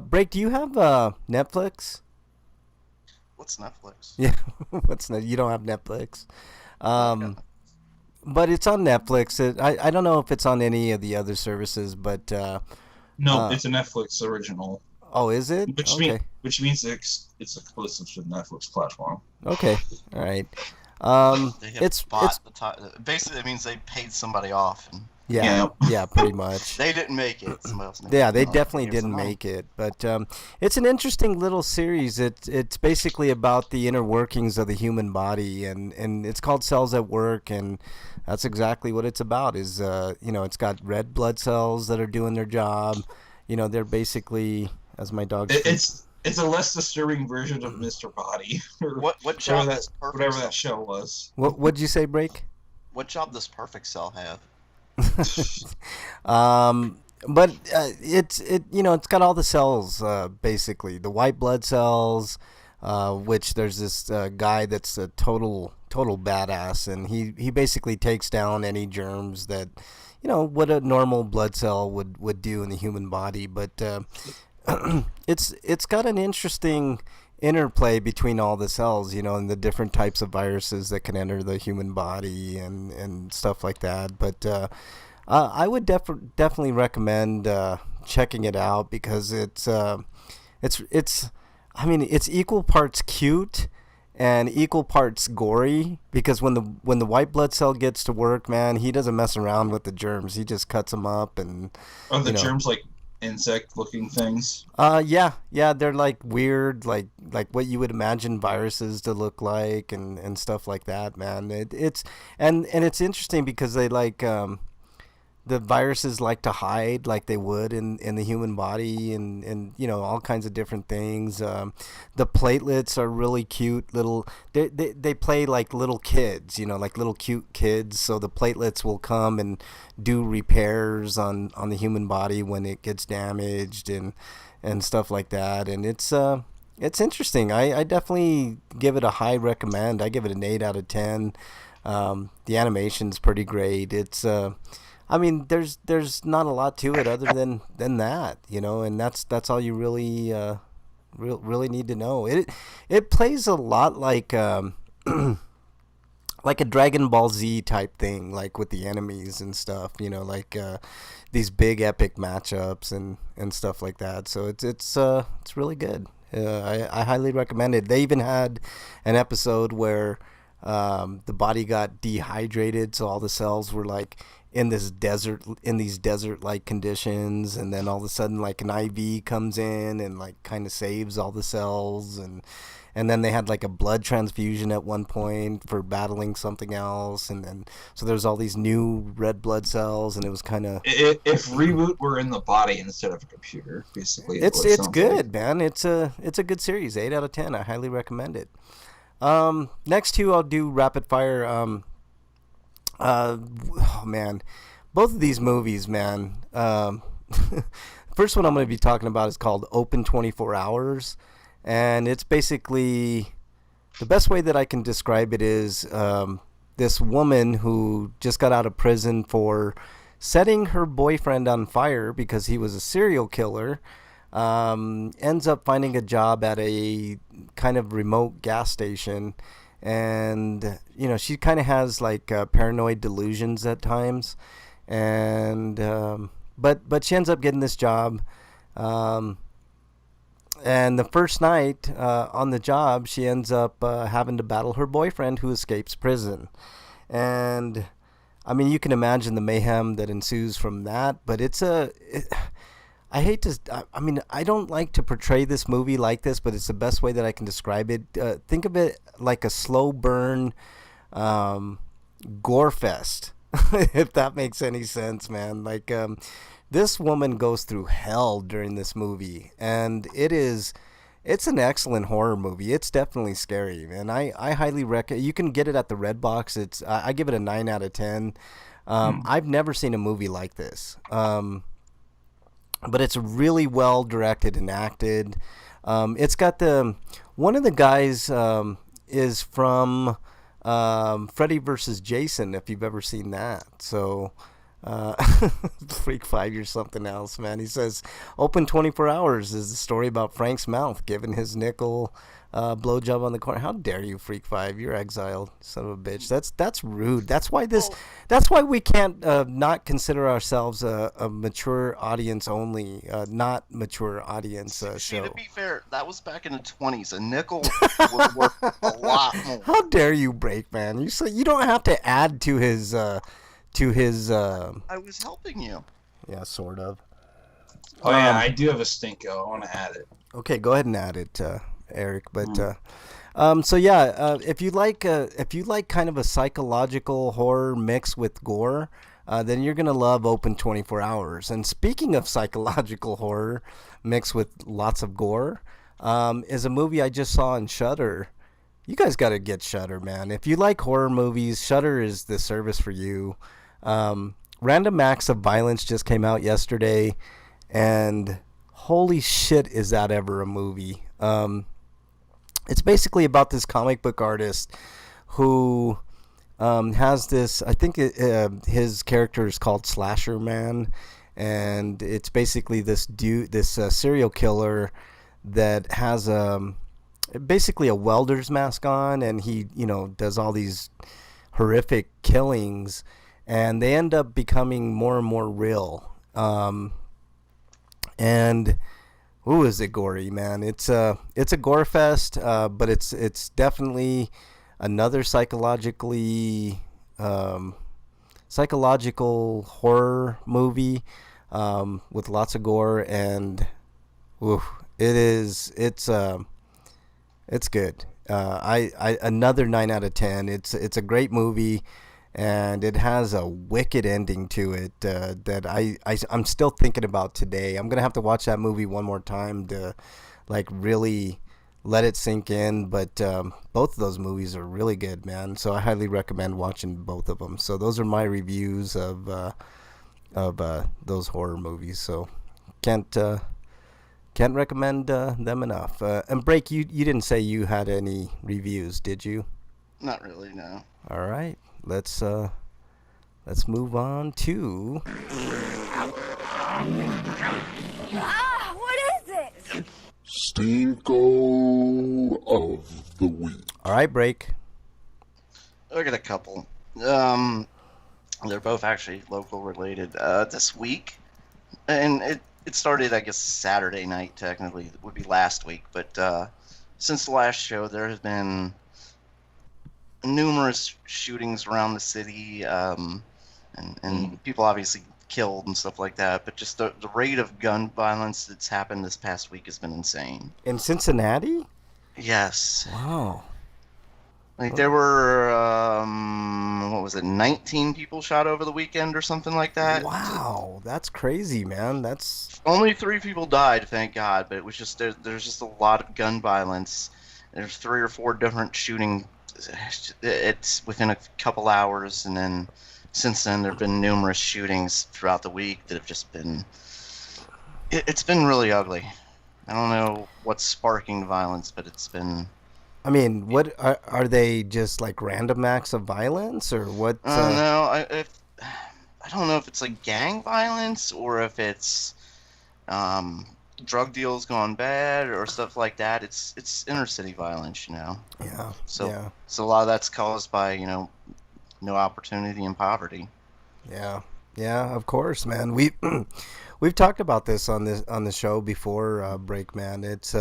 Break. Do you have Netflix? What's Netflix? Yeah, you don't have Netflix, but it's on Netflix. I don't know if it's on any of the other services, but no, it's a Netflix original. Oh, is it? Which means it's exclusive to the Netflix platform. Okay, all right. Basically, it means they paid somebody off. And yeah, pretty much. They didn't make it. Somebody else made Yeah, it. they definitely didn't make it. But it's an interesting little series. It's basically about the inner workings of the human body, and it's called Cells at Work, and that's exactly what it's about. Is it's got red blood cells that are doing their job. They're basically, as my dog. It's a less disturbing version of Mr. Body. What job does whatever that show was. What'd you say, Break? What job does Perfect Cell have? But it's got all the cells, basically the white blood cells, which there's this guy that's a total badass, and he basically takes down any germs that what a normal blood cell would do in the human body. But it's got an interesting interplay between all the cells, and the different types of viruses that can enter the human body and stuff like that. But I would definitely recommend checking it out, because it's equal parts cute and equal parts gory, because when the white blood cell gets to work, man, he doesn't mess around with the germs. He just cuts them up. And are the germs like insect looking things? Yeah, they're like weird, like what you would imagine viruses to look like, and stuff like that, man. It's interesting because they the viruses like to hide like they would in the human body, and all kinds of different things. The platelets are really cute little. They play like little kids, like little cute kids. So the platelets will come and do repairs on the human body when it gets damaged and stuff like that. And it's It's interesting. I definitely give it a high recommend. I give it an 8 out of 10. The animation's pretty great. I mean, there's not a lot to it other than that, and that's all you really really need to know. It plays a lot like like a Dragon Ball Z type thing, like with the enemies and stuff, like these big epic matchups and stuff like that. So it's really good. I highly recommend it. They even had an episode where the body got dehydrated, so all the cells were like in these desert like conditions, and then all of a sudden like an IV comes in and like kind of saves all the cells, and then they had like a blood transfusion at one point for battling something else, and then so there's all these new red blood cells, and it was kind of If reboot were in the body instead of a computer, basically. it's good, man. It's a good series. 8 out of 10. I highly recommend it. Next two I'll do rapid fire. Oh man, both of these movies, man. First one I'm going to be talking about is called Open 24 Hours, and it's basically the best way that I can describe it is this woman who just got out of prison for setting her boyfriend on fire because he was a serial killer. Ends up finding a job at a kind of remote gas station, and she kind of has like paranoid delusions at times, and but she ends up getting this job, and the first night on the job she ends up having to battle her boyfriend who escapes prison, and I mean you can imagine the mayhem that ensues from that. But I hate to. I mean, I don't like to portray this movie like this, but it's the best way that I can describe it. Think of it like a slow burn gore fest, if that makes any sense, man. Like, this woman goes through hell during this movie, and it's an excellent horror movie. It's definitely scary, and I highly recommend. You can get it at the Redbox. I give it a 9 out of 10. I've never seen a movie like this. But it's really well directed and acted. It's got one of the guys is from Freddy vs. Jason, if you've ever seen that. So Freak 5, you're something else, man. He says Open 24 Hours is the story about Frank's mouth giving his nickel blowjob on the corner. How dare you, Freak 5? You're exiled, son of a bitch. That's rude. That's why we can't not consider ourselves a mature audience only, not mature audience show. See, to be fair, that was back in the 20s. A nickel was worth a lot more. How dare you, Breakman? You don't have to add to his I was helping you. Yeah, sort of. Oh yeah, I do have a stinko. I want to add it. Okay, go ahead and add it, Eric. But so yeah, if you like kind of a psychological horror mixed with gore, then you're gonna love Open 24 Hours. And speaking of psychological horror mixed with lots of gore, is a movie I just saw on Shudder. You guys got to get Shudder, man. If you like horror movies, Shudder is the service for you. Random Acts of Violence just came out yesterday, and holy shit, is that ever a movie. It's basically about this comic book artist who has this, I think his character is called Slasher Man, and it's basically this serial killer that has basically a welder's mask on, and he does all these horrific killings, and they end up becoming more and more real. And ooh, is it gory, man? It's a gore fest, but it's definitely another psychological horror movie with lots of gore, and ooh, it's good. Another 9 out of 10. It's a great movie, and it has a wicked ending to it that I'm still thinking about today. I'm gonna have to watch that movie one more time to like really let it sink in. But both of those movies are really good, man. So I highly recommend watching both of them. So those are my reviews of those horror movies. So can't Can't recommend them enough. And Break, you didn't say you had any reviews, did you? Not really, no. All right, let's move on to. Ah, what is it? Stinko of the Week. All right, Break. I got a couple. They're both actually local related. This week, and it started, I guess, Saturday night. Technically, it would be last week, but since the last show, there has been numerous shootings around the city, and people obviously killed and stuff like that. But just the rate of gun violence that's happened this past week has been insane. In Cincinnati? Yes. Wow. Like there were, what was it, 19 people shot over the weekend or something like that? Wow, that's crazy, man. That's Only 3 people died, thank God, but it was just, there's just a lot of gun violence. There's 3 or 4 different shooting, it's within a couple hours, and then since then there have been numerous shootings throughout the week that have just been, it's been really ugly. I don't know what's sparking the violence, but it's been... I mean, what are they just like random acts of violence or what? No, I don't know if it's like gang violence or if it's drug deals gone bad or stuff like that. It's inner city violence, you know. Yeah. So yeah. so a lot of that's caused by no opportunity and poverty. Yeah. Yeah. Of course, man. We've talked about this on the show before, Breakman. It's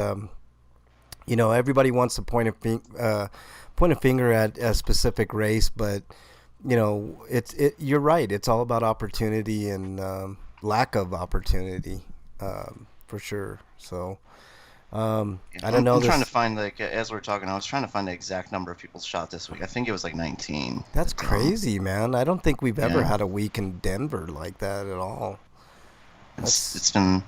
everybody wants to point a finger at a specific race, but you're right. It's all about opportunity and lack of opportunity, for sure. So I don't know. I'm trying to find, like, as we're talking, I was trying to find the exact number of people shot this week. I think it was like 19. That's crazy, man. I don't think we've ever Yeah. had a week in Denver like that at all. It's been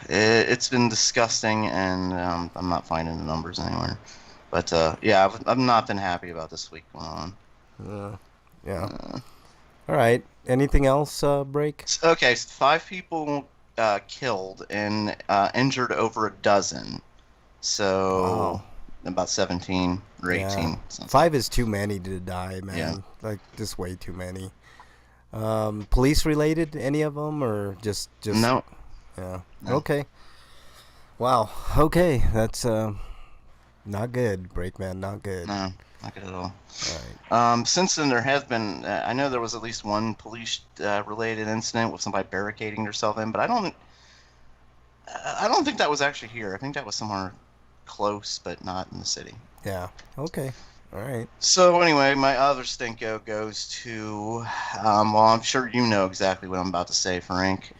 it's been disgusting, and I'm not finding the numbers anywhere. But yeah, I've not been happy about this week going on. Yeah. All right. Anything else, Break? Okay, so 5 people killed and injured over a dozen. So Wow. about 17 or 18. Yeah. Something. 5 is too many to die, man. Yeah. Like, just way too many. Police related, any of them, or just No. Yeah. No. Okay. Wow. Okay. That's not good, Breakman. Not good. No, not good at all. All right. Since then, there has been. I know there was at least one police-related incident with somebody barricading themselves in, but I don't think that was actually here. I think that was somewhere close, but not in the city. Yeah. Okay. All right. So anyway, my other stinko goes to. Well, I'm sure you know exactly what I'm about to say, Frank.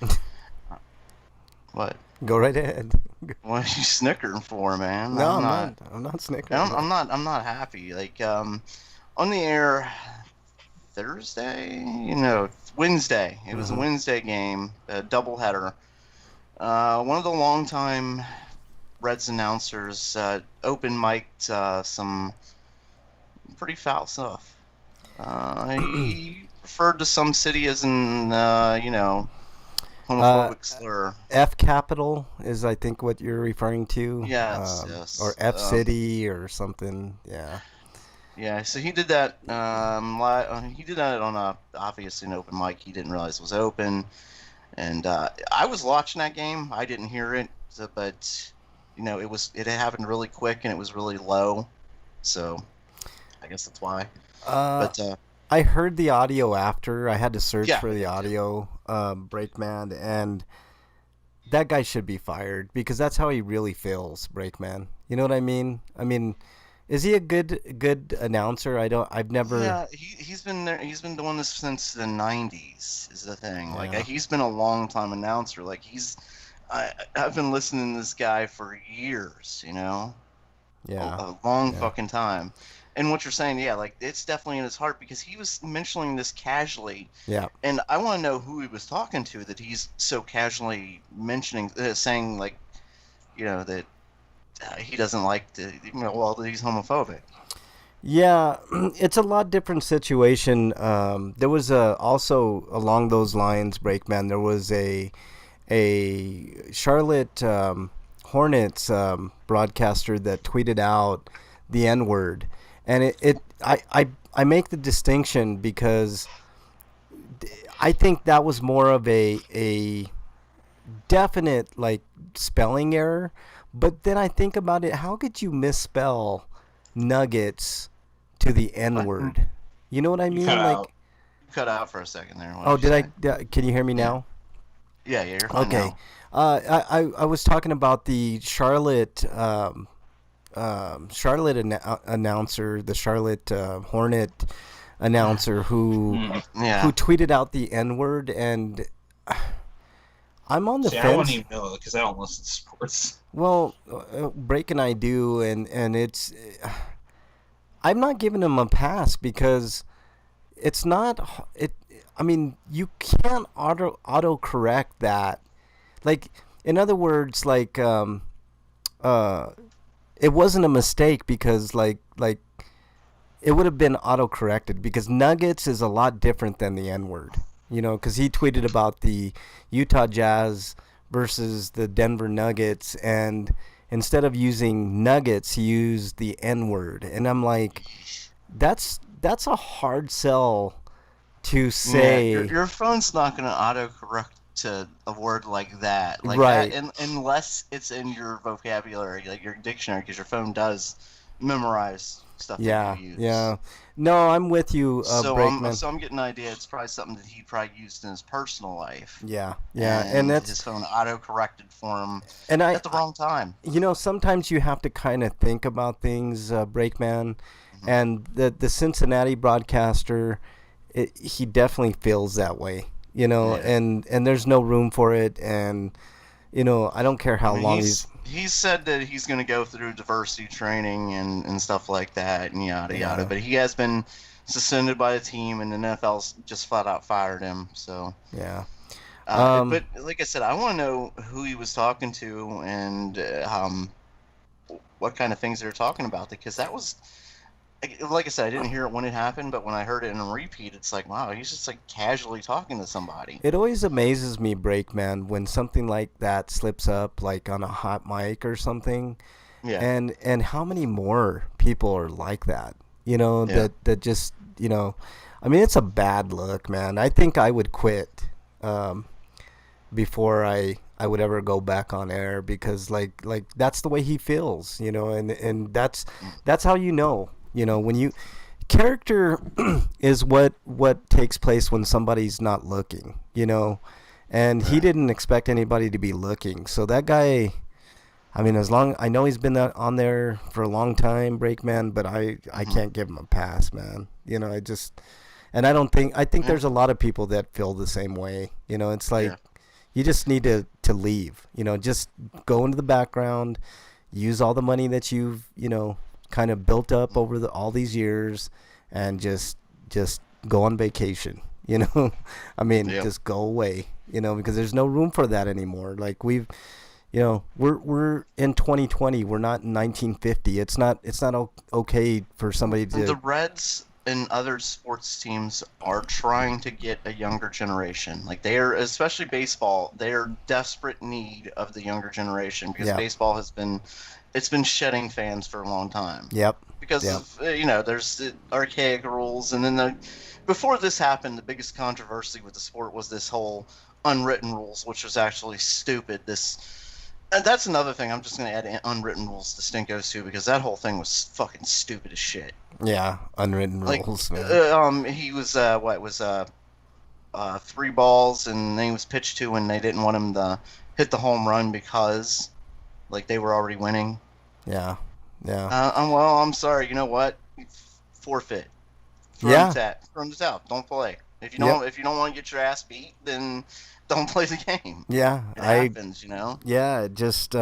What? Go right ahead. What are you snickering for, man? No, I'm not snickering. I'm not happy. Like, on the air Thursday, Wednesday. It was a Wednesday game, a doubleheader. One of the longtime Reds announcers open mic'd some pretty foul stuff. He referred to some city as an, homophobic slur. F capital is, I think, what you're referring to. Yes, yes. Or F city or something. Yeah. Yeah, so he did that. He did that on obviously an open mic. He didn't realize it was open, and I was watching that game. I didn't hear it, but it happened really quick and it was really low, so I guess that's why. But I heard the audio after. I had to search Yeah. for the audio, Breakman, and that guy should be fired because that's how he really feels, Breakman. You know what I mean? I mean, is he a good announcer? I've never. Yeah, he's been there. He's been doing this since the '90s. Is the thing. Like Yeah. he's been a long time announcer. Like I've been listening to this guy for years. Yeah. A long Yeah. fucking time. And what you're saying, yeah, like it's definitely in his heart because he was mentioning this casually. Yeah. And I want to know who he was talking to that he's so casually mentioning, saying like, that he doesn't like well, that he's homophobic. Yeah, it's a lot different situation. There was also along those lines, Breakman. There was a a Charlotte Hornets broadcaster that tweeted out the N-word, and I make the distinction because I think that was more of a definite like spelling error. But then I think about it, how could you misspell nuggets to the N-word? You know what I mean? cut Like, out. Cut out for a second there. oh, can you hear me now? Yeah, you're fine Okay. now. I was talking about the Charlotte announcer, the Charlotte Hornet announcer who Yeah. who tweeted out the N-word, and I'm on the See, I fence. wouldn't even know because I don't listen to sports. Well, Break and I do, and it's I'm not giving him a pass because it's not it. I mean, you can't auto correct that. Like, in other words, like it wasn't a mistake because like it would have been auto corrected because nuggets is a lot different than the N-word. You know, because he tweeted about the Utah Jazz versus the Denver Nuggets, and instead of using nuggets, he used the N-word, and I'm like, that's a hard sell to say. Yeah, your phone's not going to autocorrect to a word like that, Right. that, unless it's in your vocabulary, like your dictionary, because your phone does memorize stuff Yeah, that you use. yeah. No, I'm with you, Breakman. So I'm getting an idea. It's probably something that he probably used in his personal life. Yeah, yeah, and that's his phone auto-corrected for him and at the wrong time. You know, sometimes you have to kind of think about things, Breakman, and the Cincinnati broadcaster, he definitely feels that way. You know, Yeah. and there's no room for it, and you know, I don't care how long He's said that he's going to go through diversity training and stuff like that and yada yada, but he has been suspended by the team, and the NFL's just flat out fired him. So yeah. But like I said, I want to know who he was talking to and what kind of things they were talking about, because that was, like I said, I didn't hear it when it happened, but when I heard it in a repeat, it's like, wow, he's just like casually talking to somebody. It always amazes me, Breakman, when something like that slips up, like on a hot mic or something. Yeah. And how many more people are like that? You know, that just, you know, I mean, it's a bad look, man. I think I would quit before I would ever go back on air, because like that's the way he feels, you know, and that's how you know. You know, when you character is what takes place when somebody's not looking, you know, and he didn't expect anybody to be looking. So that guy, I mean, I know he's been on there for a long time, Breakman, but I can't give him a pass, man. You know, I think there's a lot of people that feel the same way. You know, it's like you just need to leave. You know, just go into the background, use all the money that you've, you know, kind of built up over all these years, and just go on vacation, you know. I mean, just go away, you know, because there's no room for that anymore. Like we're in 2020, we're not in 1950. It's not okay for somebody to. The Reds and other sports teams are trying to get a younger generation. Like they are, especially baseball, they are desperate need of the younger generation, because baseball has been shedding fans for a long time. Yep. Because of, you know, there's the archaic rules, and then before this happened, the biggest controversy with the sport was this whole unwritten rules, which was actually stupid. And that's another thing. I'm just going to add unwritten rules to Stinko's too, because that whole thing was fucking stupid as shit. Yeah, unwritten rules. Man. He was 3 balls, and then he was pitched to, and they didn't want him to hit the home run because, like, they were already winning. Yeah. Well, I'm sorry. You know what? Forfeit. Throw the towel. Don't play. If you don't want to get your ass beat, then don't play the game. Yeah, it happens, you know. Yeah, just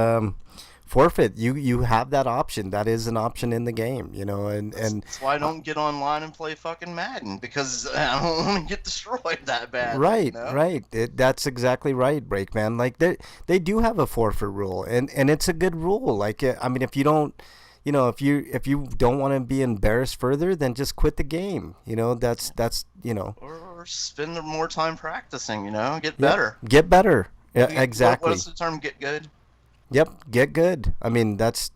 forfeit. You have that option. That is an option in the game, you know. And that's why I don't get online and play fucking Madden, because I don't want to get destroyed that bad. Right, you know? right. That's exactly right, Breakman. Like they do have a forfeit rule, and it's a good rule. Like, I mean, if you don't. You know, if you don't want to be embarrassed further, then just quit the game. You know, that's you know. Or spend more time practicing. You know, get better. Get better. Yeah, exactly. What's the term? Get good. Yep, get good. I mean, it's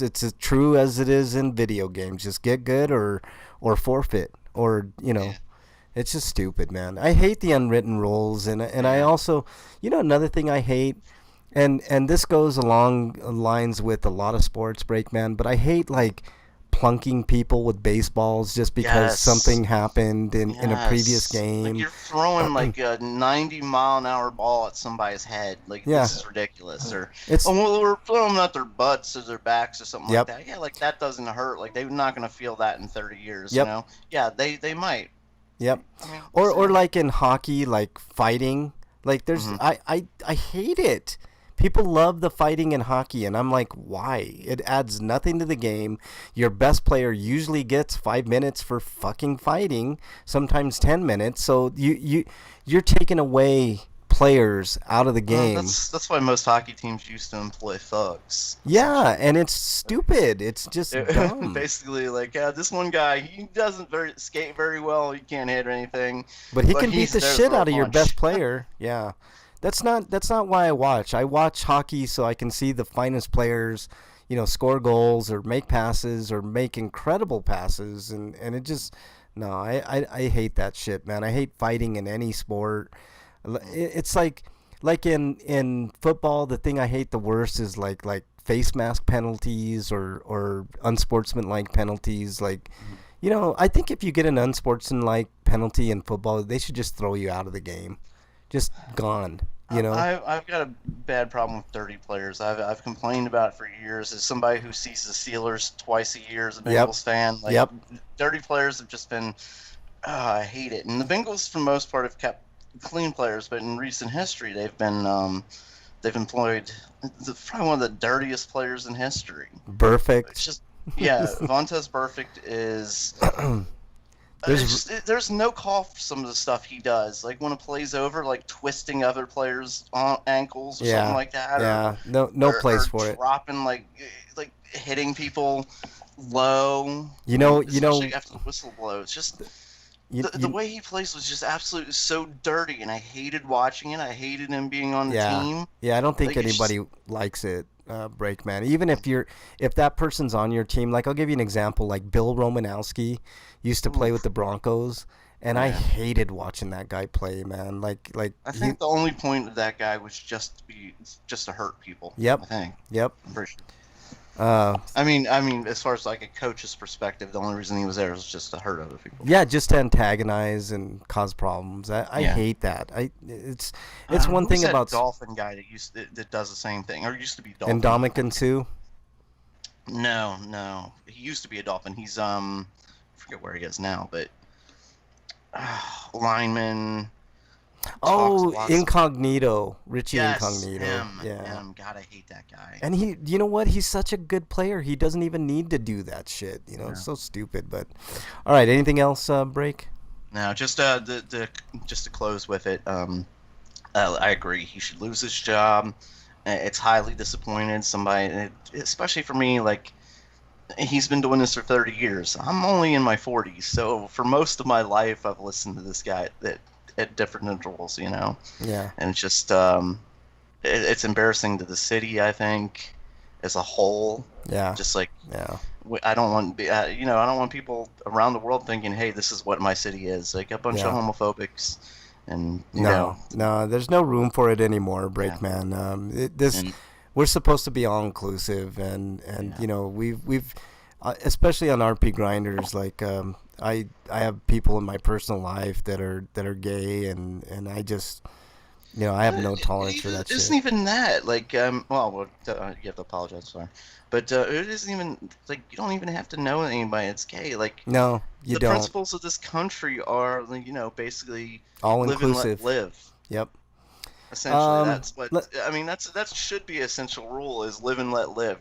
as true as it is in video games. Just get good or forfeit, or Yeah. it's just stupid, man. I hate the unwritten rules, and I also, another thing I hate, and this goes along lines with a lot of sports, Breakman, but I hate like plunking people with baseballs just because Yes. something happened in a previous Yes. game. Like you're throwing like a 90-mile-an-hour ball at somebody's head. Like Yeah. this is ridiculous. Or It's well, we're throwing them at their butts or their backs or something Yep. like that. Yeah, like that doesn't hurt. Like they're not gonna feel that in 30 years. Yep. You know? Yeah, they might. Yep. I mean, Or like in hockey, like fighting. Like there's I hate it. People love the fighting in hockey, and I'm like, why? It adds nothing to the game. Your best player usually gets 5 minutes for fucking fighting, sometimes 10 minutes. So you're taking away players out of the game. That's why most hockey teams used to employ thugs. Yeah, and it's stupid. It's just dumb. Basically, like, this one guy, he doesn't skate very well. He can't hit or anything. But he can beat he's the there shit for a out of your punch. best player. Yeah. That's not why I watch. I watch hockey so I can see the finest players, score goals or make passes or make incredible passes, and it just no, I hate that shit, man. I hate fighting in any sport. It's like in football, the thing I hate the worst is like face mask penalties or unsportsmanlike penalties. Like, I think if you get an unsportsmanlike penalty in football, they should just throw you out of the game. Just gone, I've got a bad problem with dirty players. I've complained about it for years. As somebody who sees the Steelers twice a year as a Bengals fan, like dirty players have just been, I hate it. And the Bengals, for the most part, have kept clean players, but in recent history, they've employed probably one of the dirtiest players in history. Perfect. It's just Vontaze Perfect is. There's no call for some of the stuff he does, like when a play's over, like twisting other players' ankles or something like that. Yeah, no place for it. Dropping like hitting people low. Especially after the whistle blows. It's just the way he plays was just absolutely so dirty, and I hated watching it. I hated him being on the team. Yeah, I don't think anybody likes it. Breakman. Even if that person's on your team, like I'll give you an example, like Bill Romanowski used to play with the Broncos, and I hated watching that guy play, man. Like I think the only point of that guy was just to hurt people. Yep. I think. Yep. I'm pretty sure. I mean, as far as like a coach's perspective, the only reason he was there was just to hurt other people. Yeah, just to antagonize and cause problems. I hate that. It's one thing that about Dolphin guy that does the same thing, or used to be Dolphin. Ndamukong Suh. No, he used to be a Dolphin. He's I forget where he is now, but lineman. Oh, Incognito, Richie yes, Incognito. Him. God, I hate that guy. And you know what? He's such a good player. He doesn't even need to do that shit. It's so stupid. But all right, anything else? Break? No, just just to close with it. I agree. He should lose his job. It's highly disappointed. Somebody, especially for me, like he's been doing this for 30 years. I'm only in my 40s, so for most of my life, I've listened to this guy at different intervals, Yeah. And it's just it's embarrassing to the city, I think, as a whole. Yeah. Just like Yeah. I don't want I don't want people around the world thinking, hey, this is what my city is, like a bunch of homophobics, and no, there's no room for it anymore, Breakman. We're supposed to be all inclusive, and we've especially on RPGrinders, like I have people in my personal life that are gay, and I just I have no tolerance for that shit. It isn't even that, like you have to apologize, sorry, but it isn't even like you don't even have to know anybody that's gay. Like no, you the don't. principles of this country are basically all live inclusive. And let live. Yep. Essentially, that's what that should be essential rule: is live and let live.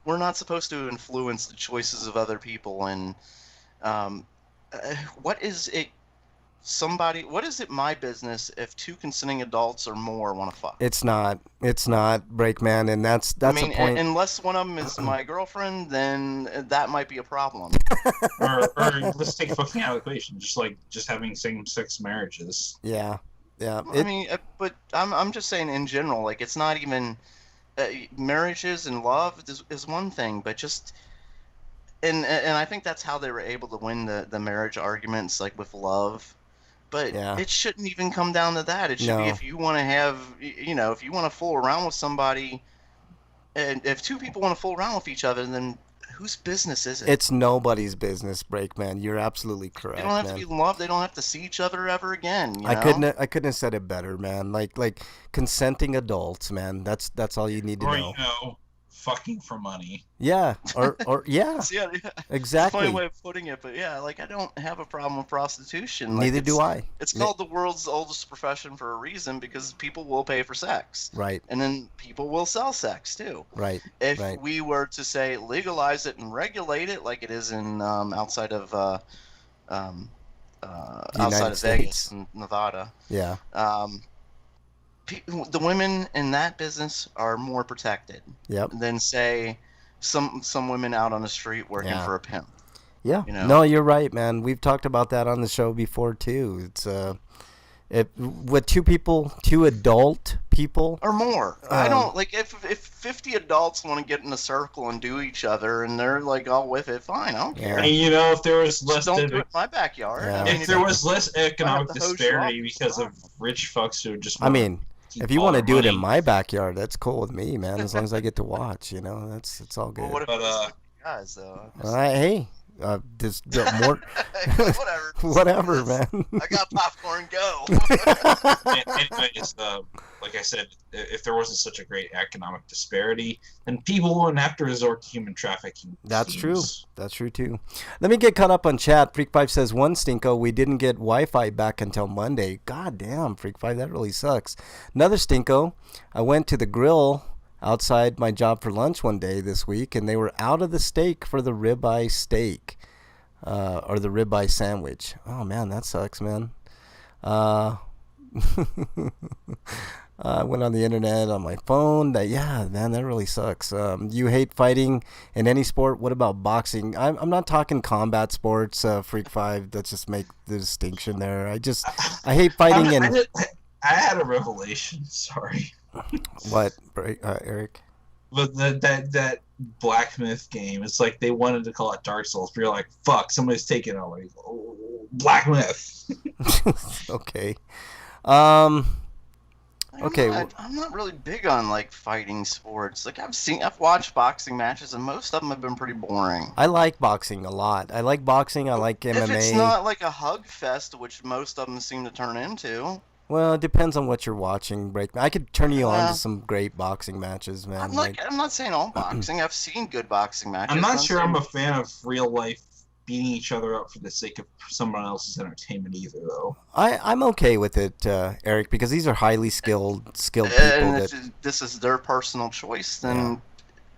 We're not supposed to influence the choices of other people. And what is it my business if two consenting adults or more want to fuck? It's not Breakman, and that's a point. Unless one of them is my girlfriend, then that might be a problem. or let's take fucking out of the equation. Just having same-sex marriages. Yeah. Yeah. I mean, but I'm just saying in general, like it's not even marriages and love is one thing, but just and I think that's how they were able to win the marriage arguments, like with love. But Yeah. it shouldn't even come down to that. It should be No. if you want to have, if you want to fool around with somebody, and if two people want to fool around with each other, then whose business is it? It's nobody's business, Breakman. You're absolutely They correct, don't have man. to be loved. They don't have to see each other ever again. You I know? couldn't have said it better, man. Like consenting adults, man. That's all you need to Or, know. fucking for money. Yeah, or yeah, Yeah, It's a exactly. funny way of putting it, but yeah, like I don't have a problem with prostitution. Like, Neither do I. It's called the world's oldest profession for a reason because people will pay for sex. Right, And then people will sell sex too. right, If right. we were to say legalize it and regulate it like it is in outside of outside of Vegas States. and Nevada, Yeah, the women in that business are more protected yep. than say some women out on the street working Yeah. for a pimp. Yeah. You know? No, you're right, man. We've talked about that on the show before too. It's with two adult people. Or more. I don't like if 50 adults want to get in a circle and do each other and they're like all with it, fine, I don't care. And if there was less Just don't do it in my backyard. Yeah. I mean, if there was less economic to hose you disparity off, because of it's rich fucks who just I wanna mean, keep if you all want to their do it in money. my backyard, that's cool with me, man. As long as I get to watch, it's all good. Well, what if But, it was guys though? Hey, just more, Whatever. whatever, man. I got popcorn. Go. Anyways, like I said, if there wasn't such a great economic disparity, then people wouldn't have to resort to human trafficking. That's true. schemes. That's true too. Let me get caught up on chat. Freak5 says one stinko. We didn't get Wi-Fi back until Monday. God damn, Freak5, that really sucks. Another stinko. I went to the grill outside my job for lunch one day this week, and they were out of the steak for the ribeye steak, or the ribeye sandwich. Oh man, that sucks, man. I went on the internet on my phone. Yeah, man, that really sucks. You hate fighting in any sport? What about boxing? I'm not talking combat sports, Freak5. Let's just make the distinction there. I hate fighting in... I had a revelation. Sorry. What, Eric? But that Black Myth game, it's like they wanted to call it Dark Souls, but you're like, fuck, somebody's taking it away. Oh, Black Myth. Okay. I'm not really big on like fighting sports. Like I've watched boxing matches, and most of them have been pretty boring. I like boxing a lot. I like boxing. I like MMA. If it's not like a hug fest, which most of them seem to turn into. Well, it depends on what you're watching, Breakman. I could turn you on to some great boxing matches, man. I'm not saying all boxing. I've seen good boxing matches. I'm not sure I'm a fan of real life beating each other up for the sake of someone else's entertainment either, though. I'm okay with it, Eric, because these are highly skilled people. And if this is their personal choice, then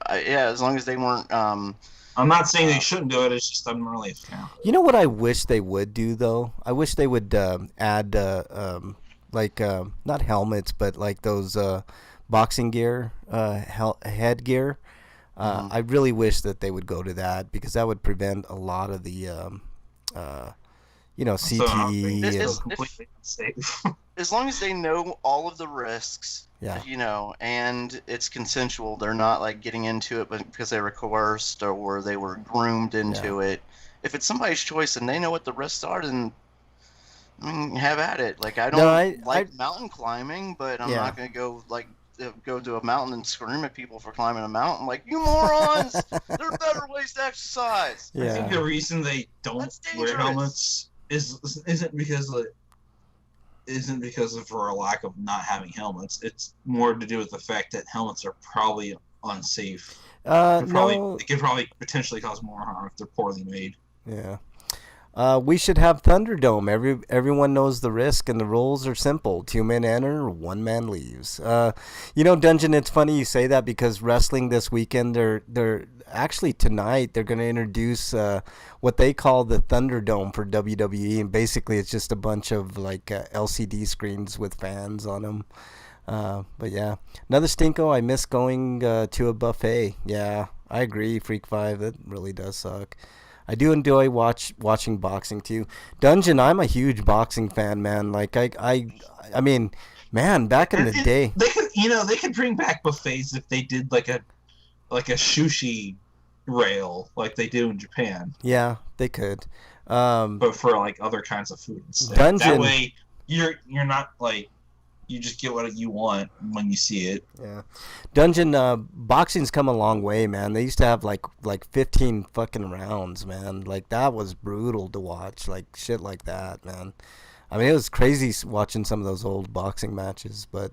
as long as they weren't. I'm not saying they shouldn't do it. It's just I'm really a fan. You know what I wish they would do though? I wish they would add not helmets, but like those boxing gear, headgear. I really wish that they would go to that because that would prevent a lot of the, CTE. It's completely unsafe. As long as they know all of the risks, and it's consensual, they're not like getting into it because they were coerced or they were groomed into it. If it's somebody's choice and they know what the risks are, then have at it. Like I don't like mountain climbing, but I'm not gonna go to a mountain and scream at people for climbing a mountain. Like, you morons! There are better ways to exercise. I think the reason they don't wear helmets isn't because of for a lack of not having helmets. It's more to do with the fact that helmets are probably unsafe. They could probably potentially cause more harm if they're poorly made. Yeah. We should have Thunderdome. Everyone knows the risk, and the rules are simple. 2 men enter, 1 man leaves. Dungeon, it's funny you say that because wrestling this weekend, they're actually tonight, they're going to introduce what they call the Thunderdome for WWE, and basically it's just a bunch of like LCD screens with fans on them. But yeah, another stinko. I miss going to a buffet. Yeah, I agree, Freak5. That really does suck. I do enjoy watching boxing too. Dungeon, I'm a huge boxing fan, man. Like I mean, man, back in the day, they could bring back buffets if they did like a sushi rail like they do in Japan. Yeah, they could. But for like other kinds of food instead. Dungeon, that way you're not like you just get what you want when you see it. Yeah. Dungeon boxing's come a long way, man. They used to have like 15 fucking rounds, man. Like that was brutal to watch, like shit like that, man. I mean, it was crazy watching some of those old boxing matches, but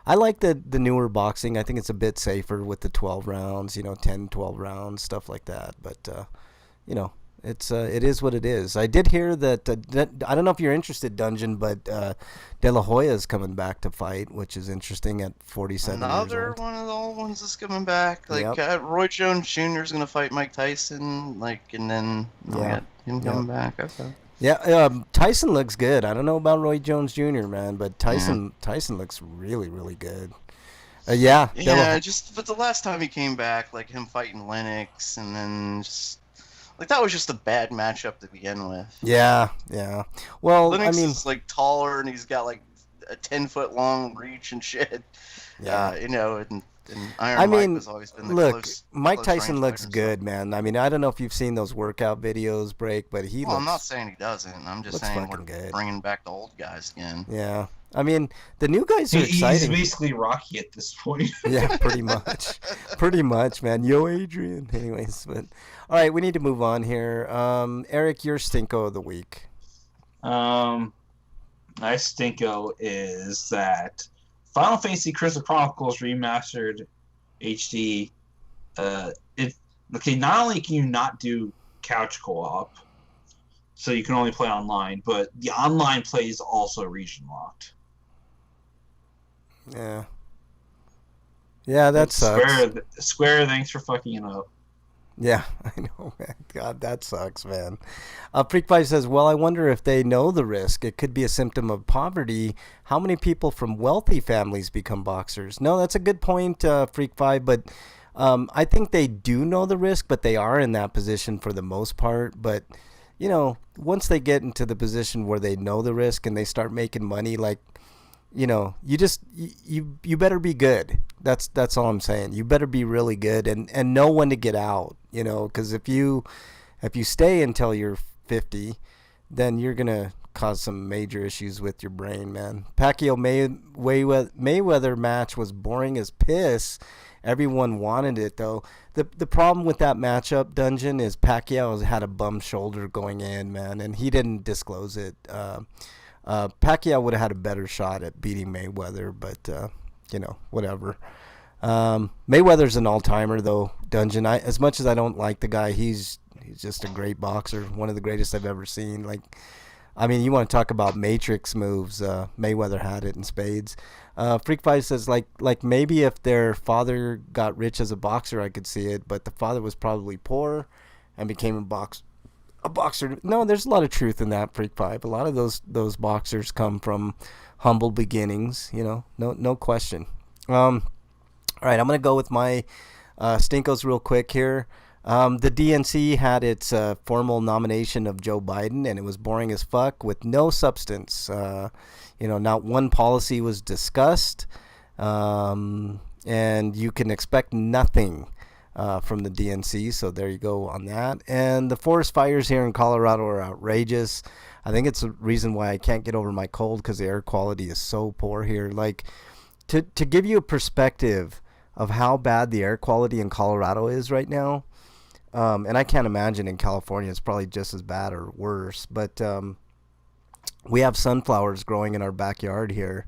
I like the newer boxing. I think it's a bit safer with the 12 rounds, 10, 12 rounds, stuff like that. But it is what it is. I did hear that, I don't know if you're interested, Dungeon, but De La Hoya is coming back to fight, which is interesting at 47 years old. Another one of the old ones is coming back. Like Roy Jones Jr. is going to fight Mike Tyson, and then got him coming back. Okay. Yeah, Tyson looks good. I don't know about Roy Jones Jr., man, but Tyson looks really, really good. But the last time he came back, like him fighting Lennox, and then just like that was just a bad matchup to begin with. Yeah. Well, Lennox is like taller and he's got like a 10-foot long reach and shit. Yeah, and Iron Mike has always been the Mike Tyson looks good, man. I mean, I don't know if you've seen those workout videos, but he looks... I'm not saying he doesn't. I'm just saying we're bringing back the old guys again. Yeah. I mean, the new guys are exciting. He's basically Rocky at this point. Yeah, pretty much. Pretty much, man. Yo, Adrian. Anyways, but... All right, we need to move on here. Eric, your stinko of the week. My stinko is that Final Fantasy Crystal Chronicles Remastered HD. Not only can you not do couch co-op, so you can only play online, but the online play is also region locked. Yeah. Yeah, that sucks. Square, thanks for fucking it up. Yeah, I know, man. God, that sucks, man. Freak5 says, well, I wonder if they know the risk. It could be a symptom of poverty. How many people from wealthy families become boxers? No, that's a good point, Freak5, but I think they do know the risk, but they are in that position for the most part. But, once they get into the position where they know the risk and they start making money, like, you better be good. That's all I'm saying. You better be really good and know when to get out, because if you stay until you're 50, then you're going to cause some major issues with your brain, man. Pacquiao Mayweather match was boring as piss. Everyone wanted it, though. The problem with that matchup, Dungeon, is Pacquiao had a bum shoulder going in, man, and he didn't disclose it. Pacquiao would have had a better shot at beating Mayweather, but, whatever. Mayweather's an all-timer, though, Dungeon. As much as I don't like the guy, he's just a great boxer, one of the greatest I've ever seen. Like, I mean, you want to talk about matrix moves, Mayweather had it in spades. Freak5 says, like maybe if their father got rich as a boxer, I could see it, but the father was probably poor and became a boxer. No, there's a lot of truth in that, Freak5. A lot of those boxers come from humble beginnings, no question. All right, I'm going to go with my stinkos real quick here. The DNC had its formal nomination of Joe Biden, and it was boring as fuck with no substance. Not one policy was discussed, and you can expect nothing from the DNC, so there you go on that. And the forest fires here in Colorado are outrageous. I think it's a reason why I can't get over my cold, because the air quality is so poor here. Like, to give you a perspective of how bad the air quality in Colorado is right now, and I can't imagine in California it's probably just as bad or worse, but we have sunflowers growing in our backyard here.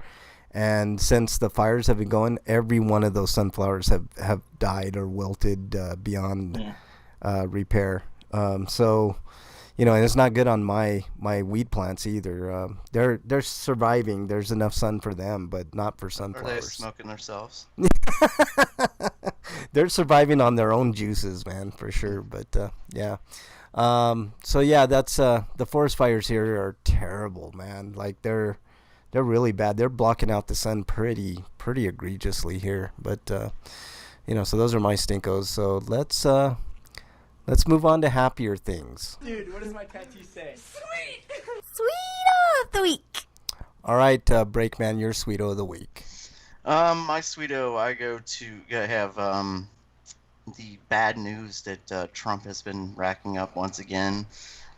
And since the fires have been going, every one of those sunflowers have died or wilted beyond repair. So, and it's not good on my weed plants either. They're surviving. There's enough sun for them, but not for sunflowers. Are they smoking themselves? They're surviving on their own juices, man, for sure. But yeah. So yeah, that's the forest fires here are terrible, man. Like they're really bad. They're blocking out the sun pretty egregiously here. But so those are my stinkos. So Let's move on to happier things. Dude, what does my tattoo say? Sweet! Sweeto of the week. All right, Breakman, your Sweeto of the week. My Sweeto, I go to have the bad news that Trump has been racking up once again.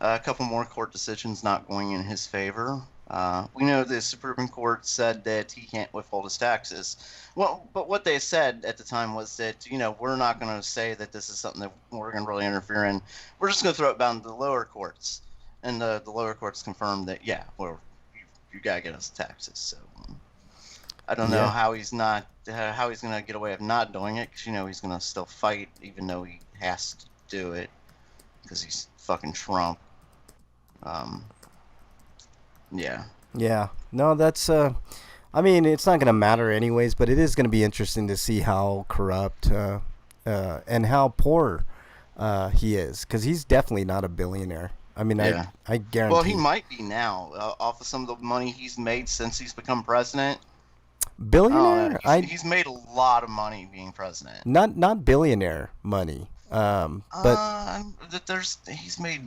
A couple more court decisions not going in his favor. We know the Supreme Court said that he can't withhold his taxes. Well, but what they said at the time was that, we're not going to say that this is something that we're going to really interfere in. We're just going to throw it down to the lower courts. And the lower courts confirmed that, you got to get us taxes. So I don't know how he's going to get away with not doing it, because, he's going to still fight, even though he has to do it, because he's fucking Trump. Yeah. No, that's I mean, it's not going to matter anyways, but it is going to be interesting to see how corrupt and how poor he is, cuz he's definitely not a billionaire. I mean, I guarantee. Well, he might be now off of some of the money he's made since he's become president. Billionaire? He's made a lot of money being president. Not billionaire money. But he's made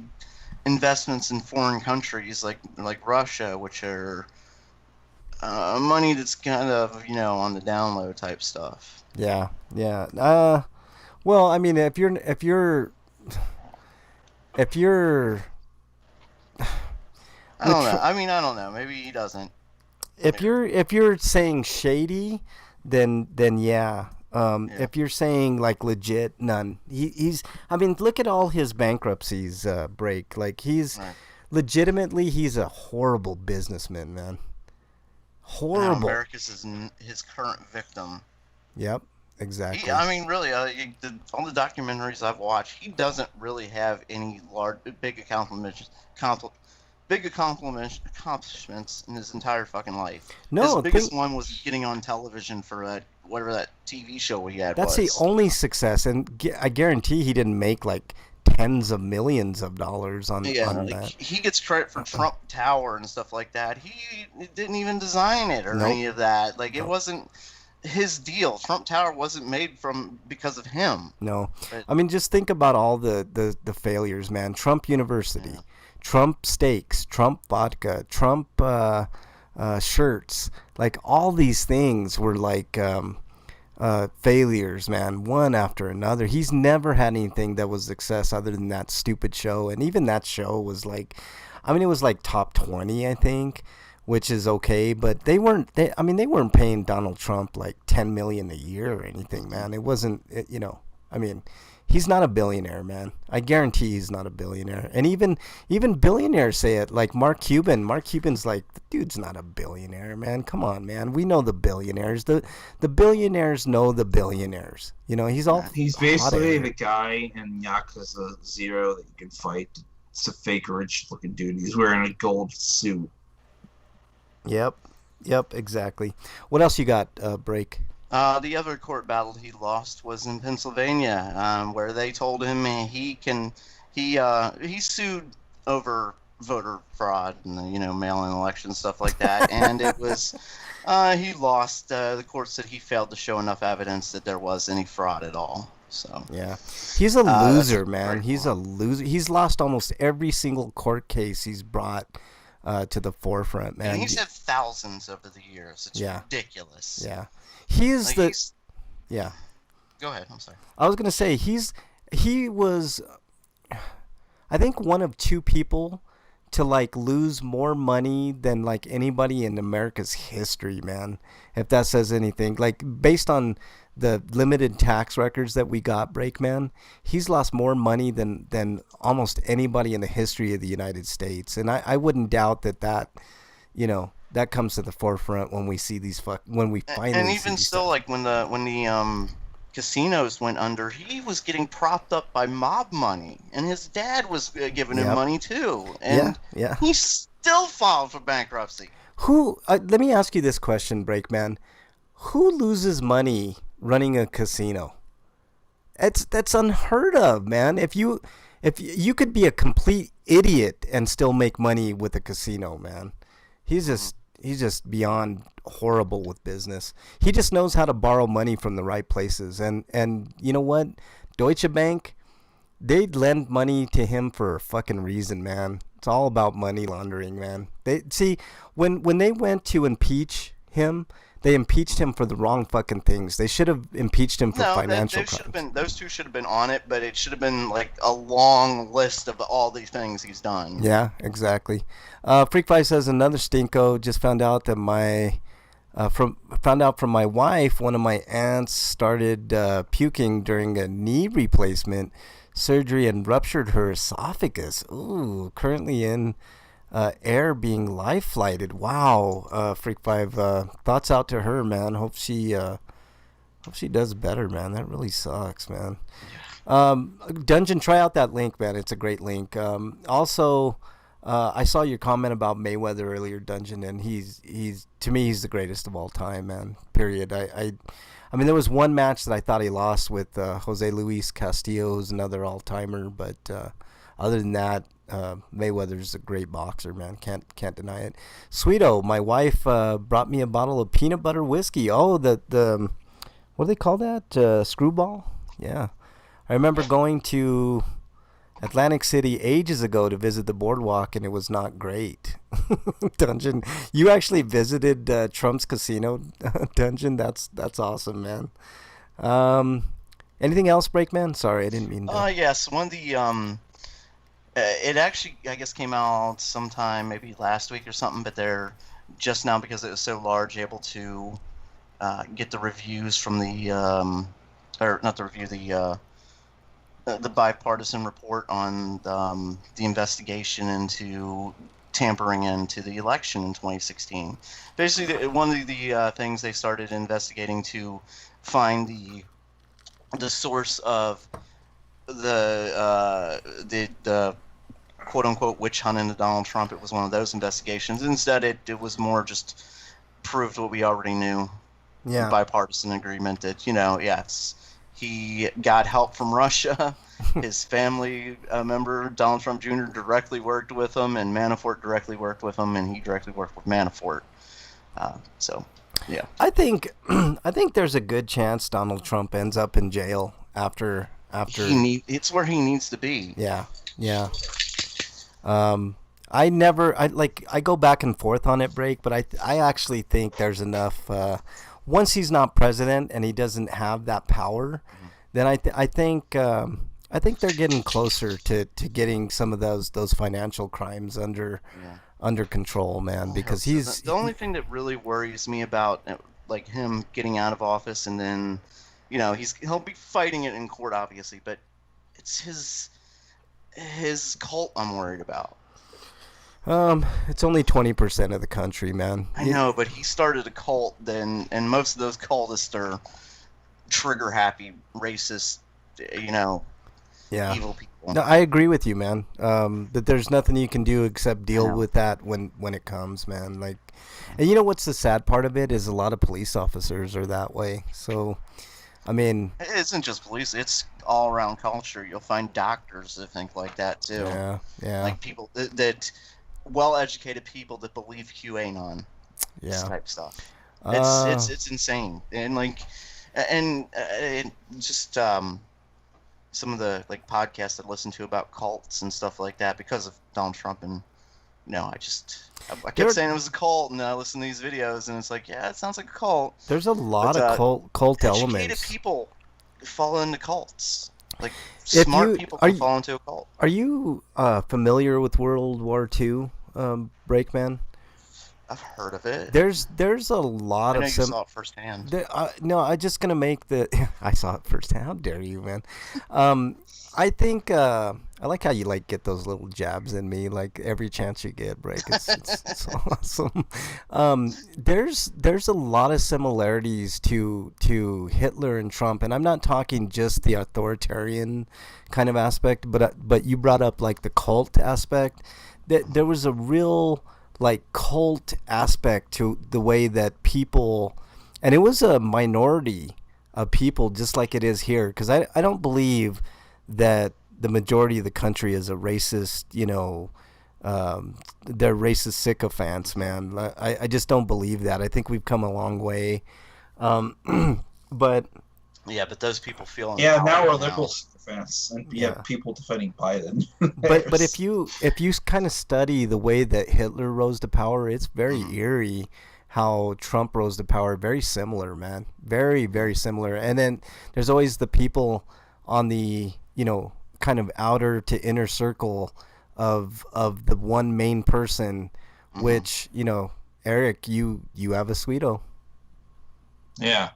investments in foreign countries like Russia, which are money that's kind of on the down low type stuff. Yeah. Well, I mean, if you're I don't know. I don't know. Maybe he doesn't. If you're saying shady, then yeah. If you're saying like legit, none. He's. I mean, look at all his bankruptcies. Break. Like he's legitimately he's a horrible businessman, man. Horrible. America's his current victim. Yep. Exactly. Really, all the documentaries I've watched, he doesn't really have any big accomplishments in his entire fucking life. No, his biggest one was getting on television for whatever that TV show he had. That's the only success, and I guarantee he didn't make like tens of millions of dollars on that. He gets credit for Trump Tower and stuff like that. He didn't even design it or any of that. Like it wasn't his deal. Trump Tower wasn't made because of him. No, but, I mean, just think about all the failures, man. Trump University, Trump steaks, Trump vodka, Trump shirts. Like all these things were like failures, man, one after another. He's never had anything that was success other than that stupid show, and even that show was like, it was like top 20, I think. Which is okay, but they weren't paying Donald Trump like $10 million a year or anything, man. It wasn't, he's not a billionaire, man. I guarantee he's not a billionaire. And even billionaires say it, like Mark Cuban. Mark Cuban's like, the dude's not a billionaire, man. Come on, man. We know the billionaires. The billionaires know the billionaires. He's basically the guy in Yakuza 0 that you can fight. It's a fake rich looking dude. He's wearing a gold suit. Yep, exactly. What else you got, Break? The other court battle he lost was in Pennsylvania, where they told him he sued over voter fraud and mail-in election stuff like that, and it was he lost. The court said he failed to show enough evidence that there was any fraud at all. So yeah, he's a loser, man. He's a loser. He's lost almost every single court case he's brought to the forefront, man. And he's had thousands over the years. It's ridiculous. Yeah, yeah. Go ahead. I'm sorry. I was gonna say he was, I think, one of two people to like lose more money than like anybody in America's history, man. If that says anything, like based on the limited tax records that we got, Breakman, he's lost more money than almost anybody in the history of the United States. And I wouldn't doubt that that comes to the forefront when we see when we finally and see even still, like when the casinos went under, he was getting propped up by mob money, and his dad was giving him money too, and he still filed for bankruptcy. Let me ask you this question, Breakman. Who loses money running a casino? That's unheard of, man. If you could be a complete idiot and still make money with a casino, man. He's just beyond horrible with business. He just knows how to borrow money from the right places. And you know what? Deutsche Bank, they'd lend money to him for a fucking reason, man. It's all about money laundering, man. They see when they went to impeach him, they impeached him for the wrong fucking things. They should have impeached him for financial crimes. Those two should have been on it, but it should have been like a long list of all these things he's done. Yeah, exactly. Freak5 says another stinko. Just found out that from my wife, one of my aunts started puking during a knee replacement surgery and ruptured her esophagus. Ooh, currently in air being life flighted. Wow, Freak5, thoughts out to her, man. Hope she does better, man. That really sucks, man. Dungeon, try out that link, man. It's a great link. Also, I saw your comment about Mayweather earlier, Dungeon, and he's to me he's the greatest of all time, man. Period. I mean, there was one match that I thought he lost with Jose Luis Castillo, who's another all-timer, but other than that, Mayweather's a great boxer, man. Can't deny it. Sweeto, my wife brought me a bottle of peanut butter whiskey. Oh, the what do they call that? Screwball? Yeah. I remember going to Atlantic City ages ago to visit the boardwalk, and it was not great. Dungeon, you actually visited Trump's casino, Dungeon? That's awesome, man. Anything else, Breakman? Sorry, I didn't mean to. Yes, one of the it actually, I guess, came out sometime maybe last week or something, but they're just now, because it was so large, able to get the reviews from the or not the review, the bipartisan report on the investigation into tampering into the election in 2016. Basically, one of the things they started investigating to find the source of the quote unquote witch hunt into Donald Trump. It was one of those investigations. Instead, it was more just proved what we already knew. Yeah. Bipartisan agreement that, yes, he got help from Russia. His family member, Donald Trump Jr., directly worked with him, and Manafort directly worked with him, and he directly worked with Manafort. So, yeah. I think there's a good chance Donald Trump ends up in jail after. It's where he needs to be. Yeah. I go back and forth on it, Break, but I actually think there's enough. Once he's not president and he doesn't have that power, then I think they're getting closer to getting some of those financial crimes under control, man. Because he's the only thing that really worries me about like him getting out of office, and then he'll be fighting it in court, obviously, but it's his cult I'm worried about. It's only 20% of the country, man. I know, but he started a cult then, and most of those cultists are trigger-happy, racist, evil people. No, I agree with you, man. That there's nothing you can do except deal with that when it comes, man. Like, and you know what's the sad part of it is a lot of police officers are that way. So, I mean, it isn't just police; it's all around culture. You'll find doctors that think like that too. Yeah. Like people that well-educated people that believe QAnon. Type stuff. It's insane, and just some of the podcasts I listen to about cults and stuff like that because of Donald Trump, and I kept saying it was a cult, and I listen to these videos, and it's like, yeah, it sounds like a cult. There's a lot of cult elements. Educated people fall into cults. Like smart people can fall into a cult. Are you familiar with World War II, Breakman? I've heard of it. There's a lot I know of you saw it firsthand. No, I'm just gonna make the. I saw it firsthand. How dare you, man? I think I like how you get those little jabs in me every chance you get, Break. It's awesome. There's a lot of similarities to Hitler and Trump, and I'm not talking just the authoritarian kind of aspect, but you brought up the cult aspect. That there was a real cult aspect to the way that people, and it was a minority of people just like it is here, because I don't believe that the majority of the country is a racist, they're racist sycophants, man. I just don't believe that. I think we've come a long way. But Yeah, but those people feel in Yeah, power now we're now. liberal defense, and we Yeah. have people defending Biden. But if you kind of study the way that Hitler rose to power, it's very eerie how Trump rose to power. Very similar, man. Very, very similar. And then there's always the people on the, kind of outer to inner circle of the one main person, which, Eric, you have a sweeto. Yeah.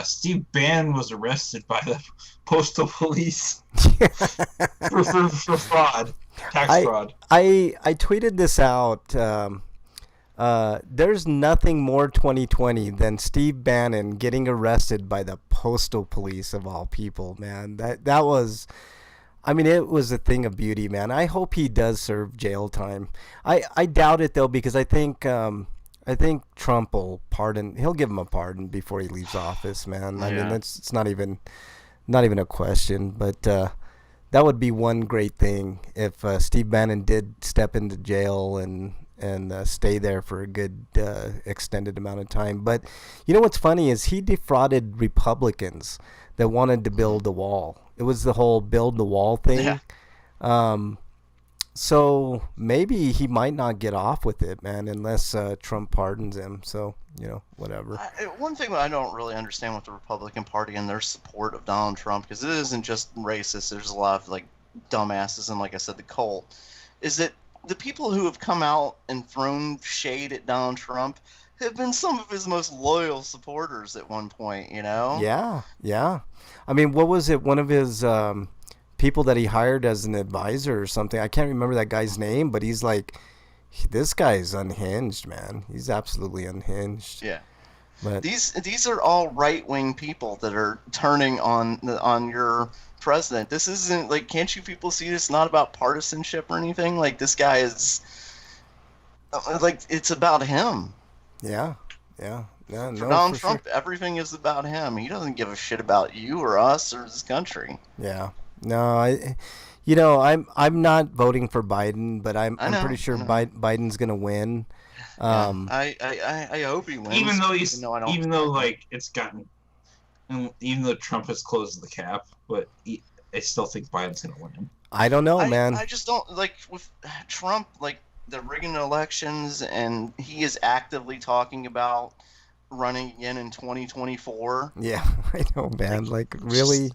Steve Bannon was arrested by the postal police for fraud, tax fraud. I tweeted this out. There's nothing more 2020 than Steve Bannon getting arrested by the postal police of all people, man. That was, I mean, it was a thing of beauty, man. I hope he does serve jail time. I doubt it though, because I think Trump will pardon. He'll give him a pardon before he leaves office, man. I mean, it's not even a question. But that would be one great thing if Steve Bannon did step into jail and stay there for a good extended amount of time. But you know what's funny is he defrauded Republicans that wanted to build a wall. It was the whole build the wall thing. Yeah. So maybe he might not get off with it, man, unless Trump pardons him. So, whatever. One thing that I don't really understand with the Republican Party and their support of Donald Trump, because it isn't just racist, there's a lot of, dumbasses and, like I said, the cult, is that the people who have come out and thrown shade at Donald Trump have been some of his most loyal supporters at one point, Yeah. I mean, what was it? One of his people that he hired as an advisor or something. I can't remember that guy's name, but he's like, this guy's unhinged, man. He's absolutely unhinged. Yeah. But these are all right-wing people that are turning on your president. This isn't can't you people see it's not about partisanship or anything? This guy is it's about him. Yeah. For Donald Trump, everything is about him. He doesn't give a shit about you or us or this country. Yeah. No, I'm not voting for Biden, but I'm pretty sure Biden's gonna win. I hope he wins. Even though Trump has closed the cap, but I still think Biden's gonna win him. I don't know, man. I just don't with Trump. They're rigging elections, and he is actively talking about running again in 2024. Yeah, I know, man. Really.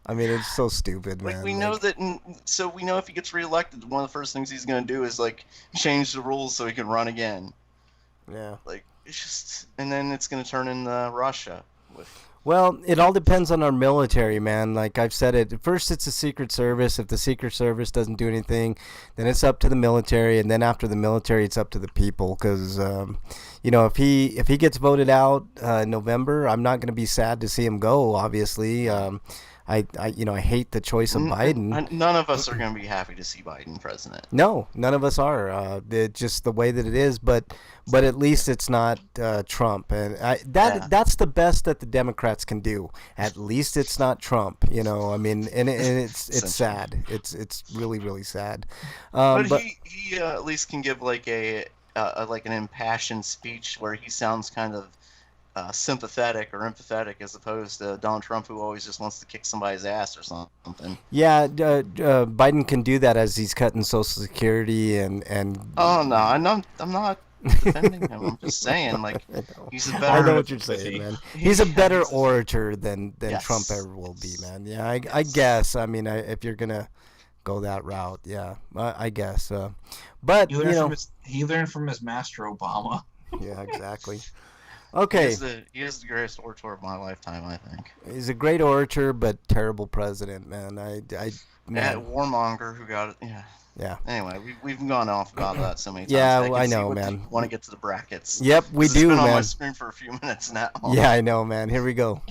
I mean, it's so stupid, man. We know that, so we know if he gets reelected, one of the first things he's going to do is, change the rules so he can run again. Yeah. It's just, and then it's going to turn into Russia. Well, it all depends on our military, man. Like I've said it, first it's the Secret Service. If the Secret Service doesn't do anything, then it's up to the military. And then after the military, it's up to the people. Because, if he gets voted out in November, I'm not going to be sad to see him go, obviously. I hate the choice of Biden. None of us are going to be happy to see Biden president. No, none of us are. Just the way that it is, but at least it's not Trump, and that's the best that the Democrats can do. At least it's not Trump. I mean, and it's sad. It's really, really sad. But he at least can give an impassioned speech where he sounds kind of sympathetic or empathetic, as opposed to Donald Trump, who always just wants to kick somebody's ass or something. Yeah, Biden can do that as he's cutting Social Security and. Oh no, I'm not defending him. I'm just saying, he's a better. I know what you're saying, man. He's a better orator than Yes. Trump ever will be, man. Yeah, I guess. I mean, if you're gonna go that route, yeah, I guess. But he learned from his master Obama. Yeah, exactly. Okay. He is the greatest orator of my lifetime, I think. He's a great orator, but terrible president, man. Warmonger who got it. Yeah. Yeah. Anyway, we've gone off about that so many times. Yeah, I know, man. Want to get to the brackets? Yep, we do, it's been man. on my screen for a few minutes now. Yeah, I know, man. Here we go.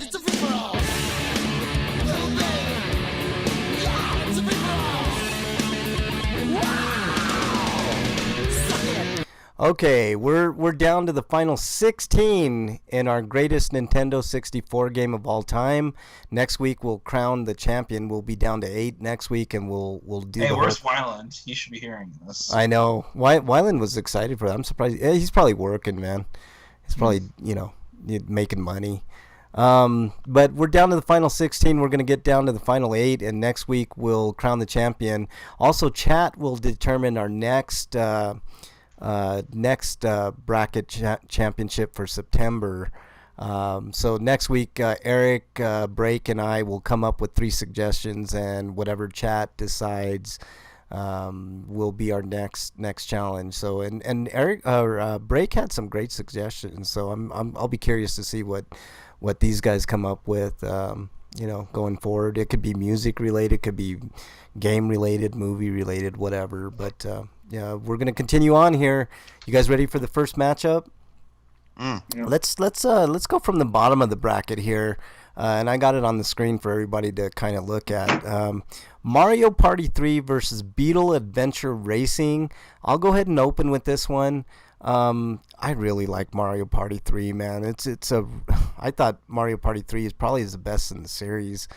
Okay, we're down to the final 16 in our greatest Nintendo 64 game of all time. Next week we'll crown the champion. We'll be down to 8 next week, and we'll do. Hey, where's Wyland? He should be hearing this. I know. Wyland was excited for that. I'm surprised. He's probably working, man. He's probably making money. But we're down to the final 16. We're going to get down to the final 8, and next week we'll crown the champion. Also, chat will determine our next bracket championship for September. So next week, Eric, Break, and I will come up with 3 suggestions, and whatever chat decides will be our next challenge. So and Eric Break had some great suggestions. So I'll be curious to see what these guys come up with. Going forward, it could be music related, could be game related, movie related, whatever. But yeah, we're gonna continue on here. You guys ready for the first matchup? Yeah. Let's go from the bottom of the bracket here, and I got it on the screen for everybody to kind of look at. Mario Party 3 versus Beetle Adventure Racing. I'll go ahead and open with this one. I really like Mario Party 3, man. I thought Mario Party 3 is probably the best in the series,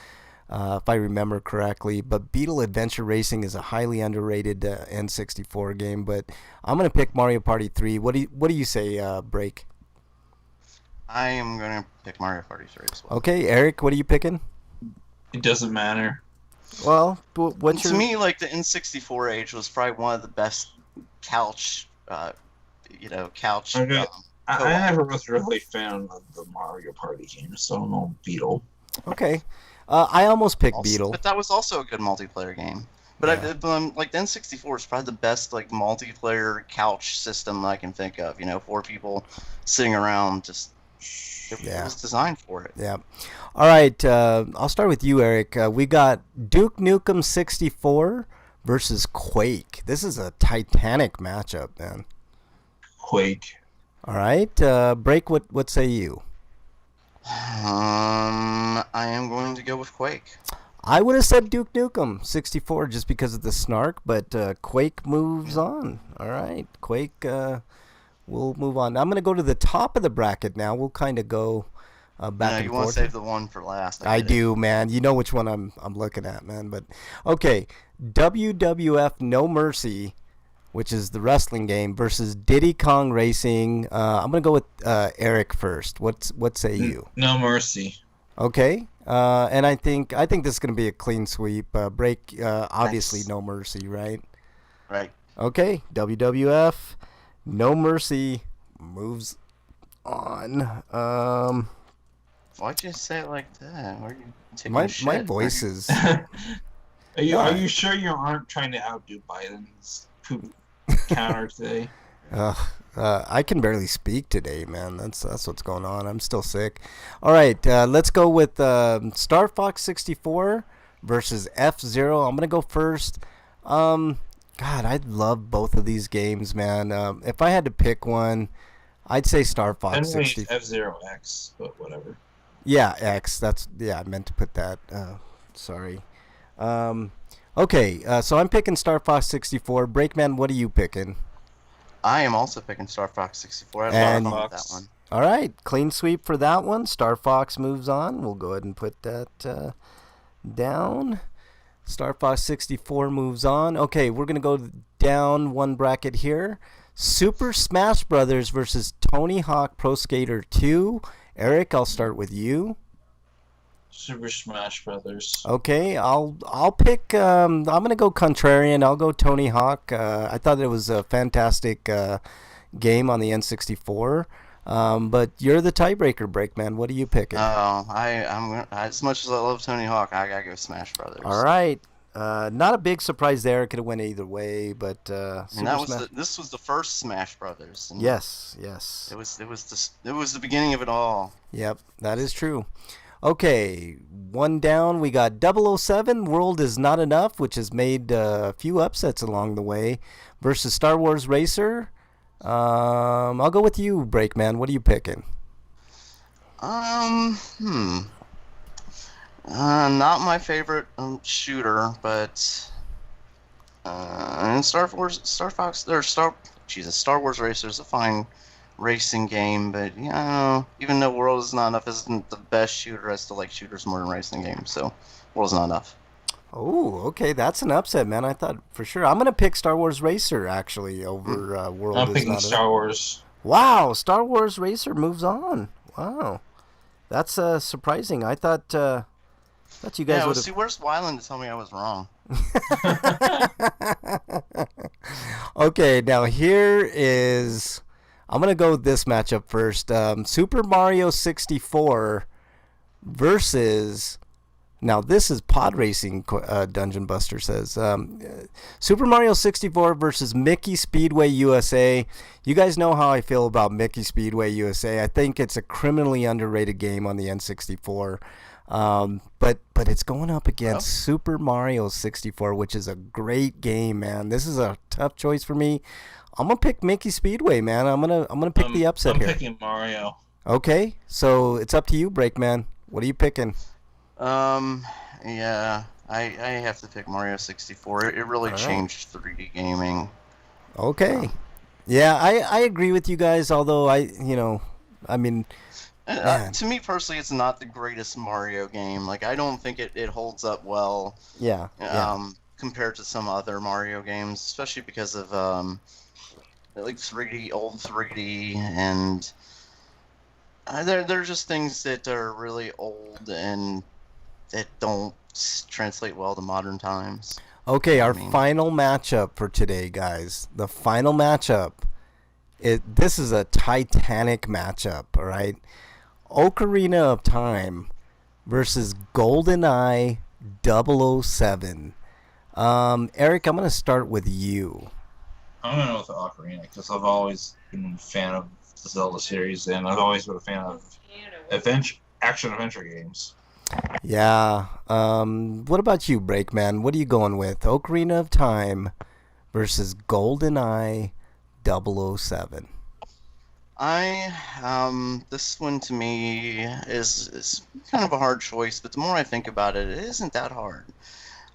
if I remember correctly. But Beetle Adventure Racing is a highly underrated N64 game. But I'm gonna pick Mario Party 3. What do you say, Break? I am going to pick Mario Party 3 as well. Okay, Eric, what are you picking? It doesn't matter. Well, what's To me, like, the N64 age was probably one of the best couch. Okay. I never was really a fan of the Mario Party games, so no Beetle. Okay. I almost picked Beetle. But that was also a good multiplayer game. But Yeah. like the N64 is probably the best like multiplayer couch system I can think of. 4 people sitting around just. It was designed for it. Yeah. All right. I'll start with you, Eric. We got Duke Nukem 64 versus Quake. This is a titanic matchup, man. Quake. All right. Break. What say you? I am going to go with Quake. I would have said Duke Nukem 64 just because of the snark, but Quake moves on. All right. Quake. We'll move on. I'm going to go to the top of the bracket now. We'll kind of go back and You forth. want to save the one for last. I do, man. You know which one I'm looking at, man. But okay, WWF No Mercy, which is the wrestling game, versus Diddy Kong Racing. I'm going to go with Eric first. What say you? No Mercy. Okay. And I think this is going to be a clean sweep. Break obviously Nice. No Mercy, right? Right. Okay, WWF No Mercy moves on. Why'd you say it like that? Are you taking My a shit? my voice is Are you Yeah. are you sure you aren't trying to outdo Biden's poop counter today? I can barely speak today, man. That's what's going on. I'm still sick. All right, let's go with Star Fox 64 versus F-Zero. I'm gonna go first. God, I love both of these games, man. If I had to pick one, I'd say Star Fox I'm going 64. F-Zero X, but whatever. Yeah, X. I meant to put that. Sorry. Okay, so I'm picking Star Fox 64. Breakman, what are you picking? I am also picking Star Fox 64. I And- love fun with that one. All right, clean sweep for that one. Star Fox moves on. We'll go ahead and put that down. Star Fox 64 moves on. Okay, we're going to go down one bracket here. Super Smash Brothers versus Tony Hawk Pro Skater 2. Eric, I'll start with you. Super Smash Brothers. Okay, I'll pick. I'm gonna go contrarian. I'll go Tony Hawk. I thought it was a fantastic game on the N64. But you're the tiebreaker, Breakman. What are you picking? I'm as much as I love Tony Hawk, I gotta go Smash Brothers. All right. Not a big surprise there. It could have went either way, but And that was this was the first Smash Brothers. And yes. It was the beginning of it all. Yep, that is true. Okay, one down. We got 007, World Is Not Enough, which has made a few upsets along the way, versus Star Wars Racer. I'll go with you, Breakman. What are you picking? Not my favorite shooter, but Star Wars Racer is a fine racing game, but even though World Is Not Enough isn't the best shooter, I still like shooters more than racing games, so World Is Not Enough. Oh, okay, that's an upset, man. I thought for sure I'm gonna pick Star Wars Racer actually over World I'm Is picking Not Star Wars. Wow, Star Wars Racer moves on. Wow. That's surprising. I thought you guys would have. See, where's Wyland to tell me I was wrong? Okay, now here is. I'm gonna go with this matchup first. Super Mario 64 versus. Now this is Pod Racing. Dungeon Buster says Super Mario 64 versus Mickey Speedway USA. You guys know how I feel about Mickey Speedway USA. I think it's a criminally underrated game on the N64. But it's going up against Super Mario 64, which is a great game, man. This is a tough choice for me. I'm gonna pick Mickey Speedway, man. I'm gonna pick the upset here. I'm picking Mario. Okay, so it's up to you, Breakman. What are you picking? Yeah, I have to pick Mario 64. It really changed 3D gaming. Okay. Yeah, I agree with you guys, although to me personally, it's not the greatest Mario game. Like, I don't think it holds up well. Yeah. Compared to some other Mario games, especially because of like old 3D, and there's just things that are really old and that don't translate well to modern times. Okay, our final matchup for today, guys. The final matchup. This is a titanic matchup, all right? Ocarina of Time versus GoldenEye 007. Eric, I'm going to start with you. I'm going to go with Ocarina because I've always been a fan of the Zelda series, and I've always been a fan of action-adventure games. Yeah. What about you, Breakman? What are you going with? Ocarina of Time versus GoldenEye 007. This one to me is kind of a hard choice, but the more I think about it, it isn't that hard.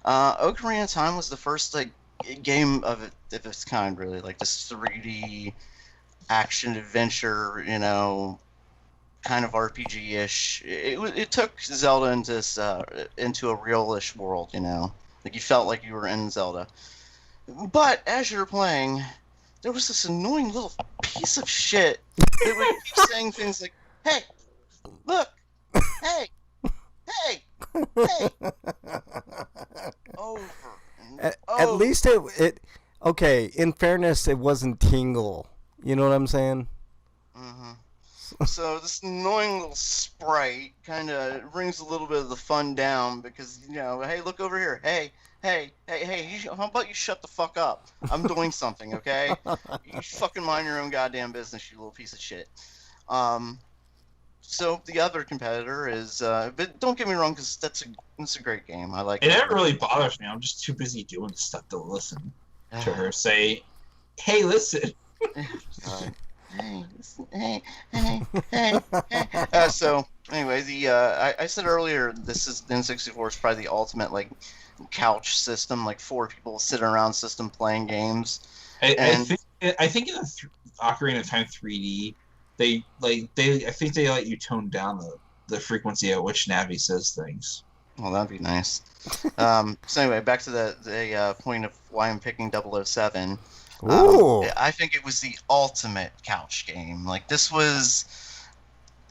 Ocarina of Time was the first game of its kind, really, like this 3D action adventure, kind of RPG-ish. It took Zelda into a real-ish world, like you felt like you were in Zelda. But as you're playing, there was this annoying little piece of shit that would keep saying things like, "Hey, look, hey, hey, hey," over and over. At least it. Okay, in fairness, it wasn't Tingle. You know what I'm saying? Mm-hmm. So this annoying little sprite kind of brings a little bit of the fun down because, hey, look over here. Hey, how about you shut the fuck up? I'm doing something, okay? You fucking mind your own goddamn business, you little piece of shit. So the other competitor is, but don't get me wrong, because it's a great game. I like it. It never really bothers me. I'm just too busy doing stuff to listen to her say, "Hey, listen." Hey, listen, hey. So anyway, I said earlier, this is N64 is probably the ultimate couch system, 4 people sitting around system playing games. I think in the Ocarina of Time 3D, I think they let you tone down the frequency at which Navi says things. Well, that'd be nice. So anyway, back to the point of why I'm picking 007. I think it was the ultimate couch game. This was.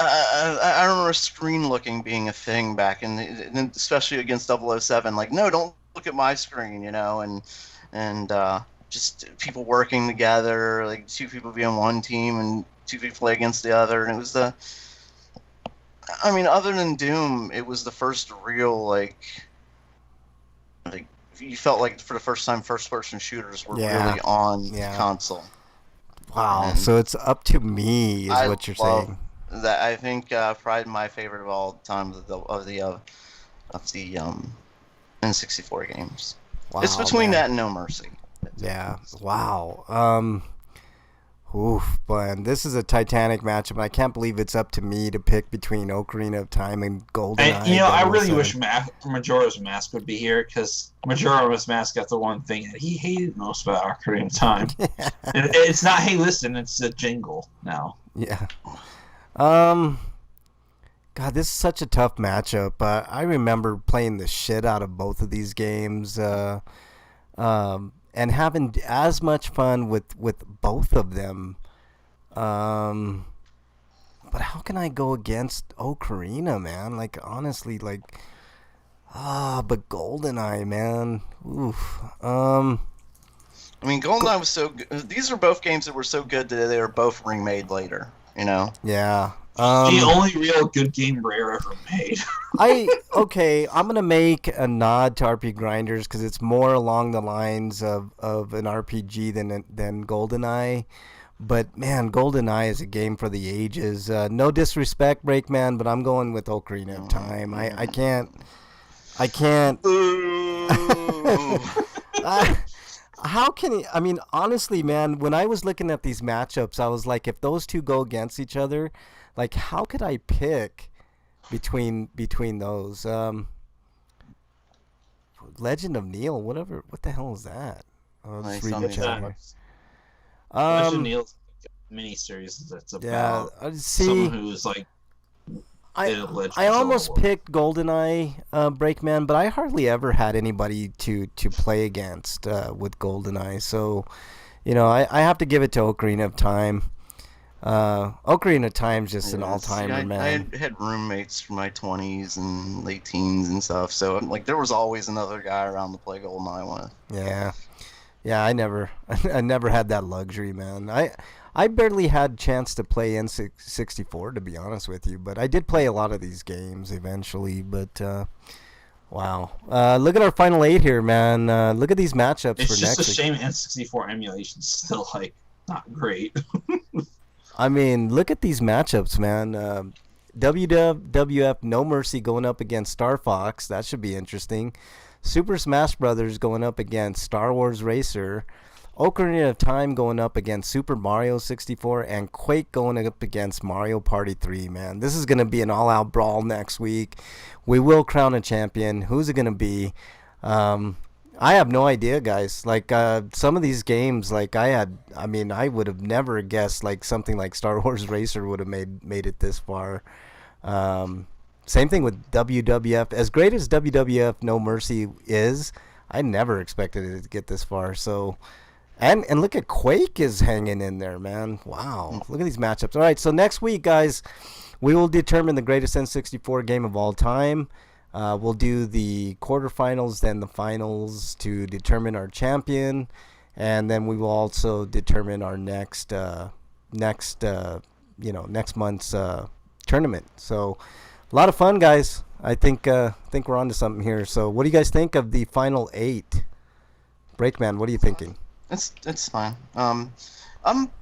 I remember screen looking being a thing back especially against 007. No, don't look at my screen, and just people working together, 2 people be on one team and 2 people play against the other, and it was other than Doom, it was the first real you felt like for the first time first-person shooters were really on the console. Wow! And so it's up to me, is what you're saying. That I think probably my favorite of all time of the N64 games. Wow, it's between that and No Mercy. Yeah. Wow. Oof, man, this is a titanic matchup, and I can't believe it's up to me to pick between Ocarina of Time and GoldenEye. And I really wish Majora's Mask would be here, because Majora's Mask got the one thing that he hated most about Ocarina of Time. It's not, "Hey, listen," it's a jingle now. Yeah. God, this is such a tough matchup. I remember playing the shit out of both of these games. And having as much fun with both of them. but how can I go against Ocarina, man? Like, honestly, like, but GoldenEye, man. Oof. I mean, GoldenEye was so good. These are both games that were so good that they were both remade later, you know? Yeah. The only real good game Rare ever made. I'm gonna make a nod to RPGrinders because it's more along the lines of an RPG than GoldenEye. But man, GoldenEye is a game for the ages. No disrespect, Breakman, but I'm going with Ocarina of Time. I can't. How can he? I mean, honestly, man, when I was looking at these matchups, I was like, if those two go against each other, like, how could I pick between those? Legend of Neil, whatever. What the hell is that? I'll just read the chat here. Legend of Neil's a miniseries that's about someone who's like. I almost picked GoldenEye, Breakman, but I hardly ever had anybody to play against with GoldenEye. So, you know, I have to give it to Ocarina of Time. Ocarina of Time's just an all-timer, man. I had roommates from my 20s and late teens and stuff, so like there was always another guy around to play GoldenEye with. Yeah, I never had that luxury, man. I barely had a chance to play N64, to be honest with you, but I did play a lot of these games eventually. But wow, look at our final 8 here, man. Look at these matchups it's for next week. It's just a shame N64 emulation's still like not great. I mean, look at these matchups, man. WWF No Mercy going up against Star Fox. That should be interesting. Super Smash Brothers going up against Star Wars Racer. Ocarina of Time going up against Super Mario 64, and Quake going up against Mario Party 3, man. This is going to be an all-out brawl next week. We will crown a champion. Who's it going to be? I have no idea, guys. Like, some of these games, like, I would have never guessed, like, something like Star Wars Racer would have made it this far. Same thing with WWF. As great as WWF No Mercy is, I never expected it to get this far, so... And look at Quake is hanging in there, man. Wow. Look at these matchups. All right, so next week, guys, we will determine the greatest N64 game of all time. We'll do the quarterfinals, then the finals to determine our champion. And then we will also determine our next month's tournament. So a lot of fun, guys. I think we're on to something here. So what do you guys think of the final 8? Breakman, what are you thinking? It's fine. I'm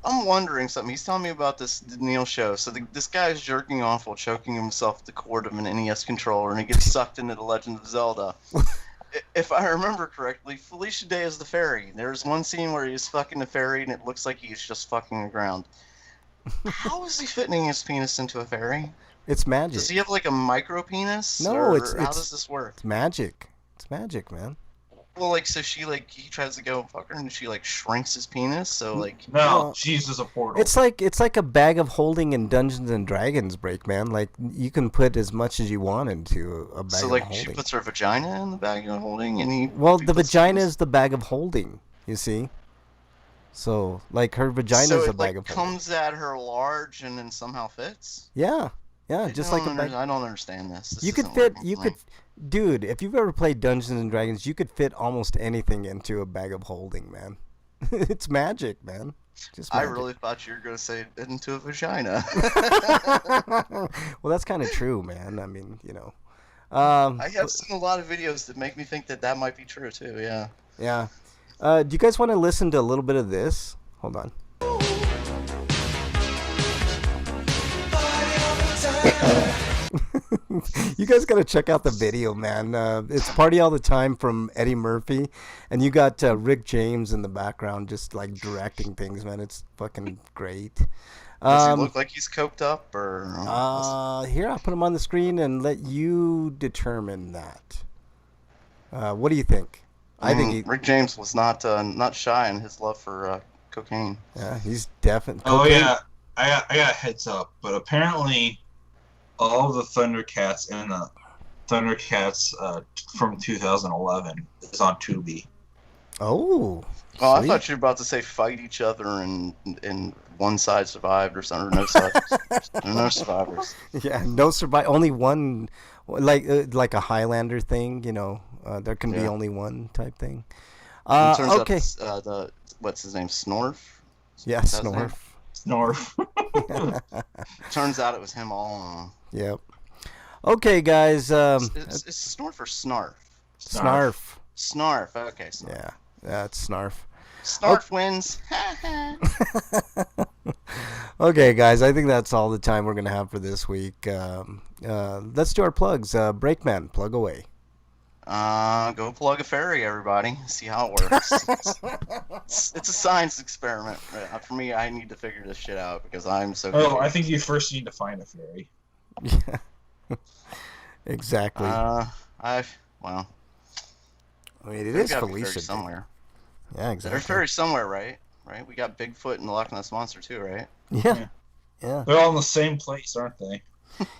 wondering something. He's telling me about the Neil show. So this guy's jerking off while choking himself with the cord of an NES controller, and he gets sucked into The Legend of Zelda. If I remember correctly, Felicia Day is the fairy. There's one scene where he's fucking the fairy, and it looks like he's just fucking the ground. How is he fitting his penis into a fairy? It's magic. Does he have like a micro penis? No, how it's does this work? It's magic. It's magic, man. Well, like, so he tries to go fuck her, and she like shrinks his penis. So like, no, she uses a portal. It's like a bag of holding in Dungeons and Dragons, Breakman. Like, you can put as much as you want into a bag of holding. So like, she puts her vagina in the bag of holding, and the vagina is the bag of holding. You see. So like, her vagina is a bag of holding. Comes at her large and then somehow fits. Yeah, just like a bag. I don't understand this. You could fit. Dude, if you've ever played Dungeons and Dragons, you could fit almost anything into a bag of holding, man. It's magic, man. Just magic. I really thought you were going to say into a vagina. Well, that's kind of true, man. I mean, you know. I have seen a lot of videos that make me think that might be true, too, yeah. Yeah. Do you guys want to listen to a little bit of this? Hold on. You guys gotta check out the video, man. It's Party All the Time from Eddie Murphy, and you got Rick James in the background just like directing things, man. It's fucking great. Does he look like he's coked up, or? Here, I'll put him on the screen and let you determine that. What do you think? I think Rick James was not shy in his love for cocaine. Yeah, he's definitely. Oh yeah, I got a heads up, but apparently all the Thundercats and the Thundercats from 2011 is on Tubi. Oh, I thought you were about to say fight each other and one side survived or something, or no survivors. No survivors. Yeah, no survive. Only one, like a Highlander thing. There can be Yeah. only one type thing. And it turns Okay. out it's, what's his name, Snorf? Yeah, Is that his name? Snorf. Snorf. Turns out it was him all along. Yep. Okay, guys. Is Snorf or Snarf? Snarf. Snarf. Okay, Snarf. Yeah, that's Snarf. Snarf wins. Okay, guys. I think that's all the time we're gonna have for this week. Let's do our plugs. Brakeman, plug away. Go plug a fairy, everybody. See how it works. It's a science experiment. For me, I need to figure this shit out because I'm so. Oh, I think you first need to find a fairy. Yeah. Exactly. Well, I mean, it there's is gotta be Felicia fairies somewhere. Yeah, exactly. There's fairies somewhere, right? Right. We got Bigfoot and the Loch Ness Monster too, right? Yeah. Yeah. They're all in the same place, aren't they?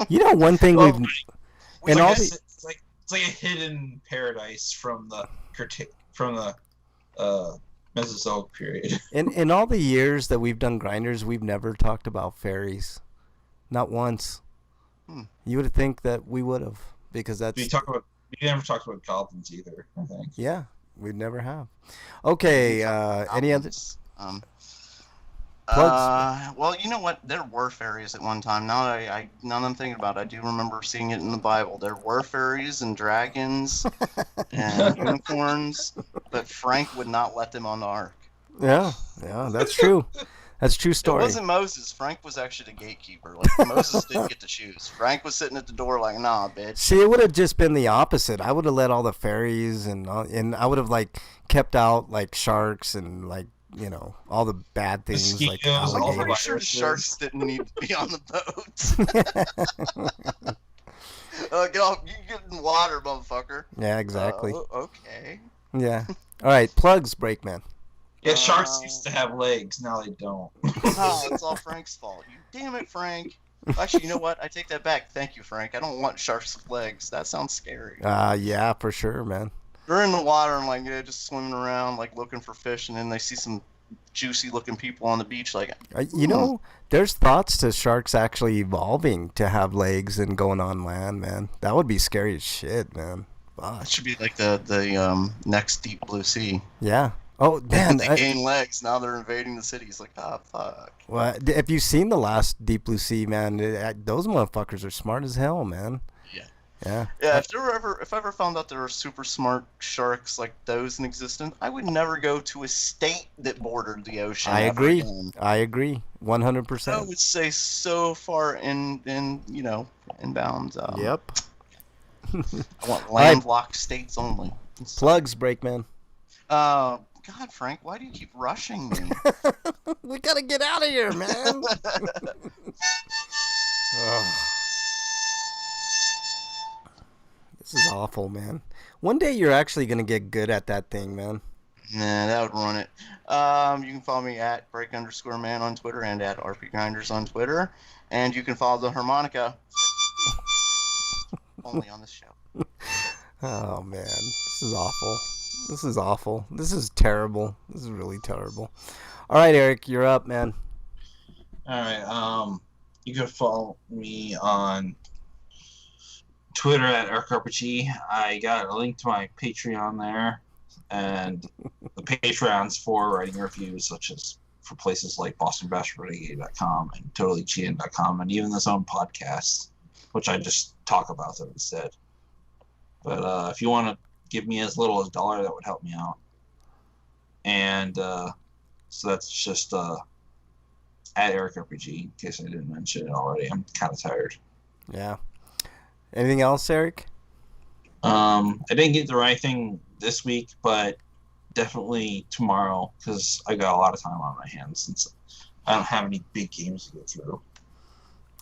One thing Well, we've It's and like, all a, the it's like a hidden paradise from the Mesozoic period. in all the years that we've done grinders, we've never talked about fairies, not once. You would think that we would have, because that's We never talked about goblins either, I think. yeah, we never have. Okay, any other plugs? Well, you know what? There were fairies at one time. Now that I'm thinking about it, I do remember seeing it in the Bible. There were fairies and dragons and unicorns, but Frank would not let them on the ark. Yeah, that's true. That's a true story. It wasn't Moses. Frank was actually the gatekeeper. Like, Moses didn't get to choose. Frank was sitting at the door like, nah, bitch. See, it would have just been the opposite. I would have let all the fairies and I would have kept out sharks and all the bad things like Mosquitoes, all I'm the pretty sure viruses. sharks didn't need to be on the boat. Get off! You get in the water, motherfucker. Yeah, exactly. Okay. Yeah. All right, plugs, Brakeman. Yeah, sharks used to have legs. Now they don't. Oh, it's all Frank's fault. You damn it, Frank. Actually, you know what? I take that back. Thank you, Frank. I don't want sharks with legs. That sounds scary. Yeah, for sure, man. They're in the water and just swimming around, looking for fish, and then they see some juicy-looking people on the beach. There's thoughts to sharks actually evolving to have legs and going on land, man. That would be scary as shit, man. Fuck. That should be like the next Deep Blue Sea. Yeah. Oh man, They gain legs. Now they're invading the city. It's like, fuck. Well, have you seen the last Deep Blue Sea, man? Those motherfuckers are smart as hell, man. Yeah. Yeah. If I ever found out there were super smart sharks like those in existence, I would never go to a state that bordered the ocean. I ever agree. again. I agree. 100%. I would say so far inbound. Yep. I want landlocked states only. Plugs, Brakeman. God, Frank, why do you keep rushing me? We gotta get out of here, man. This is awful, man. One day you're actually gonna get good at that thing, man. Nah, that would run it. You can follow me at break_man on Twitter and at RPGrinders on Twitter. And you can follow the harmonica only on this show. Oh, man. This is awful. This is awful. This is terrible. This is really terrible. All right, Eric, you're up, man. All right. You can follow me on Twitter at EricRPG. I got a link to my Patreon there, and the Patreon's for writing reviews, such as for places like BostonBashRenegade.com and TotallyCheating.com, and even this own podcast, which I just talk about them instead. But if you want to give me as little as $1, that would help me out. And so that's just at EricRPG, in case I didn't mention it already. I'm kind of tired. Yeah. Anything else, Eric? I didn't get the right thing this week, but definitely tomorrow, because I got a lot of time on my hands since I don't have any big games to go through.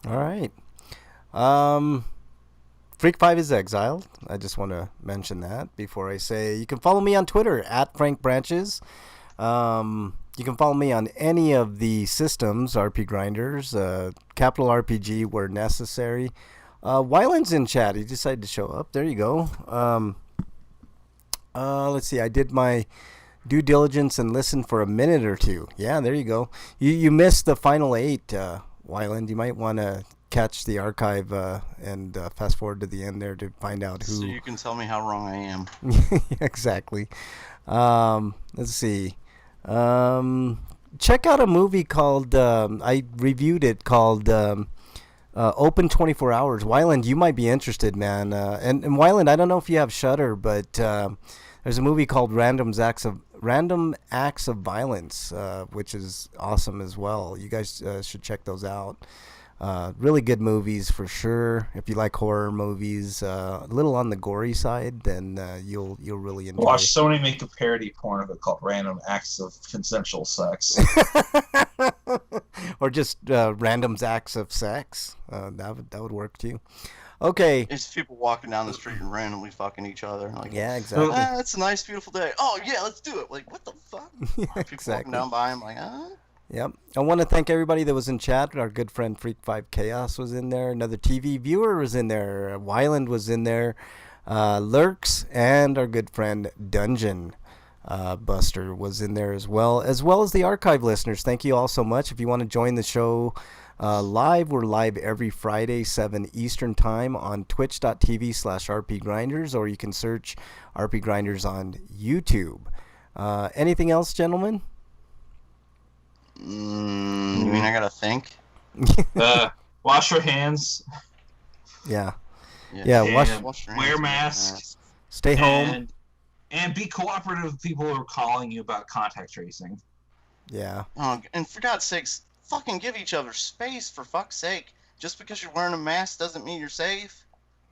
All right. Freak 5 is exiled. I just want to mention that before I say you can follow me on Twitter at Frank Branches. You can follow me on any of the systems, RPGrinders, Capital RPG where necessary. Wyland's in chat. He decided to show up. There you go. Let's see. I did my due diligence and listen for a minute or two. Yeah, there you go. You missed the final 8, Wyland. You might want to catch the archive and fast forward to the end there to find out who. So you can tell me how wrong I am. Exactly. Let's see. Check out a movie called, I reviewed it, called Open 24 Hours. Wyland, you might be interested, man. And Wyland, I don't know if you have Shudder, but there's a movie called Random Acts of Violence, which is awesome as well. You guys should check those out. Really good movies for sure. If you like horror movies, a little on the gory side, then you'll really enjoy. Watch Sony make a parody porn of it called Random Acts of Consensual Sex. Or just random acts of sex. That would work too. Okay. It's people walking down the street and randomly fucking each other. Like, yeah, exactly. It's a nice, beautiful day. Oh yeah, let's do it. Like, what the fuck? Yeah, People exactly. walking down by him like, Yep. I want to thank everybody that was in chat. Our good friend Freak 5 Chaos was in there. Another TV viewer was in there. Wyland was in there. Lurks and our good friend Dungeon Buster was in there as well as the archive listeners. Thank you all so much. If you want to join the show live, we're live every Friday, 7 Eastern Time on twitch.tv/RPGrinders, or you can search RPGrinders on YouTube. Anything else, gentlemen? you mean I gotta think? Wash your hands. Yeah. Yeah. Wash your wear hands, masks. Stay home. And be cooperative with people who are calling you about contact tracing. Yeah. Oh, and for God's sakes, fucking give each other space, for fuck's sake. Just because you're wearing a mask doesn't mean you're safe.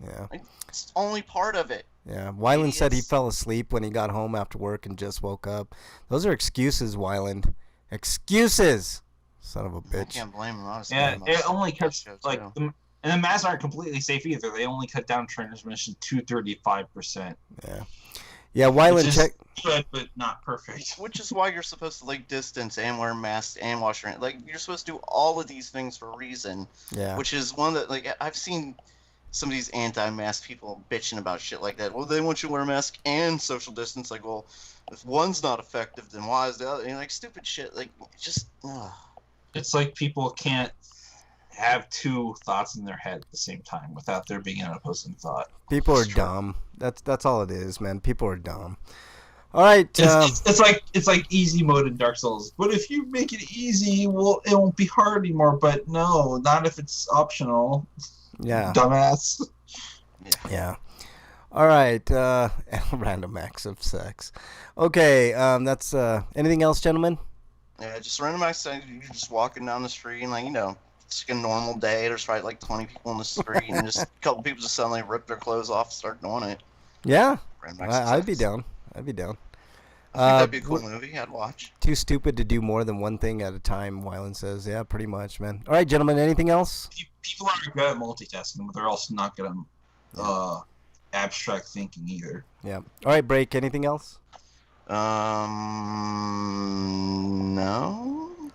Yeah. Like, it's only part of it. Yeah. Wyland said he Idiots. fell asleep when he got home after work and just woke up. Those are excuses, Wyland. Excuses! Son of a I bitch. can't blame him. I was Yeah, thinking about it only that cuts show, like, too. and the masks aren't completely safe either. They only cut down transmission to 35%. Yeah. Yeah, Wyland, Which check. is good, but not perfect. Which is why you're supposed to, like, distance and wear masks and wash your hands. Like, you're supposed to do all of these things for a reason. Yeah. Which is one that, like, I've seen some of these anti-mask people bitching about shit like that. Well, they want you to wear a mask and social distance. Like, well, if one's not effective, then why is the other? And, like, stupid shit. Like, just, It's like people can't have two thoughts in their head at the same time without there being an opposing thought. People are dumb. That's all it is, man. People are dumb. All right. It's like easy mode in Dark Souls. But if you make it easy, well, it won't be hard anymore. But no, not if it's optional. Yeah. Dumbass. Yeah. All right. Random acts of sex. Okay. That's anything else, gentlemen? yeah, just random accident. You're just walking down the street and, like, you know, it's like a normal day. There's probably like 20 people in the street, and just a couple people just suddenly rip their clothes off and start doing it. Yeah. Random acts of I'd be sex. down. I'd be down. I think that'd be a cool movie. I'd watch. Too stupid to do more than one thing at a time, Wyland says. Yeah, pretty much, man. All right, gentlemen, anything else? People aren't good at multitasking, but they're also not good at abstract thinking either. Yeah. All right, Break, anything else? No.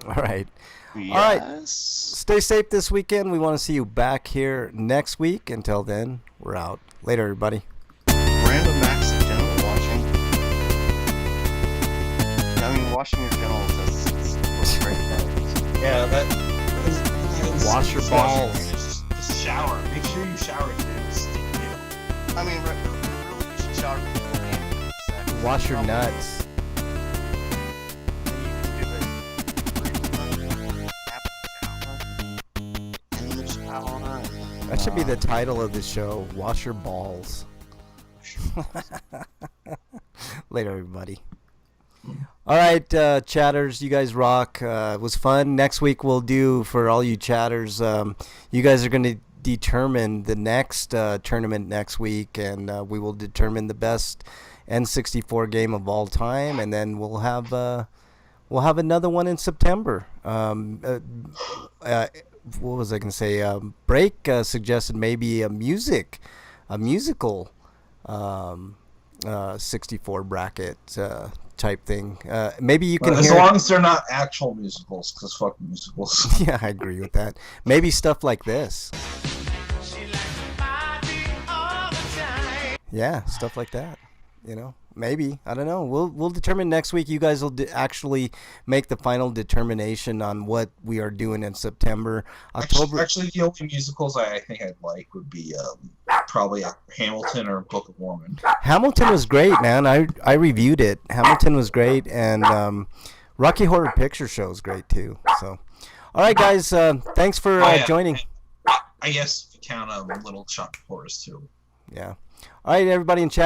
All right. Yes. All right. Stay safe this weekend. We want to see you back here next week. Until then, we're out. Later, everybody. Random acts of genital washing. I mean, washing your genitals, that's great. Yeah, that. Wash your balls. Just shower. Make sure you shower. I mean, really, you should shower beforehand. Wash your nuts. That should be the title of the show. Wash your balls. Later, everybody. All right, chatters, you guys rock. It was fun. Next week we'll do, for all you chatters, you guys are going to determine the next tournament next week, and we will determine the best N64 game of all time, and then we'll have another one in September. What was I going to say? Break suggested maybe a musical 64 bracket type thing. Maybe you can as hear. long as they're not actual musicals, because fuck musicals. Yeah, I agree with that. Maybe stuff like this. Yeah, stuff like that. You know, Maybe. I don't know. We'll determine next week. You guys will actually make the final determination on what we are doing in September. October. Actually, the only musicals I think I'd like would be probably Hamilton or Book of Mormon. Hamilton was great, man. I reviewed it. Hamilton was great, and Rocky Horror Picture Show is great too. So, all right, guys. Thanks for joining. I guess we count Little Shop of Horrors too. Yeah. All right, everybody in chat.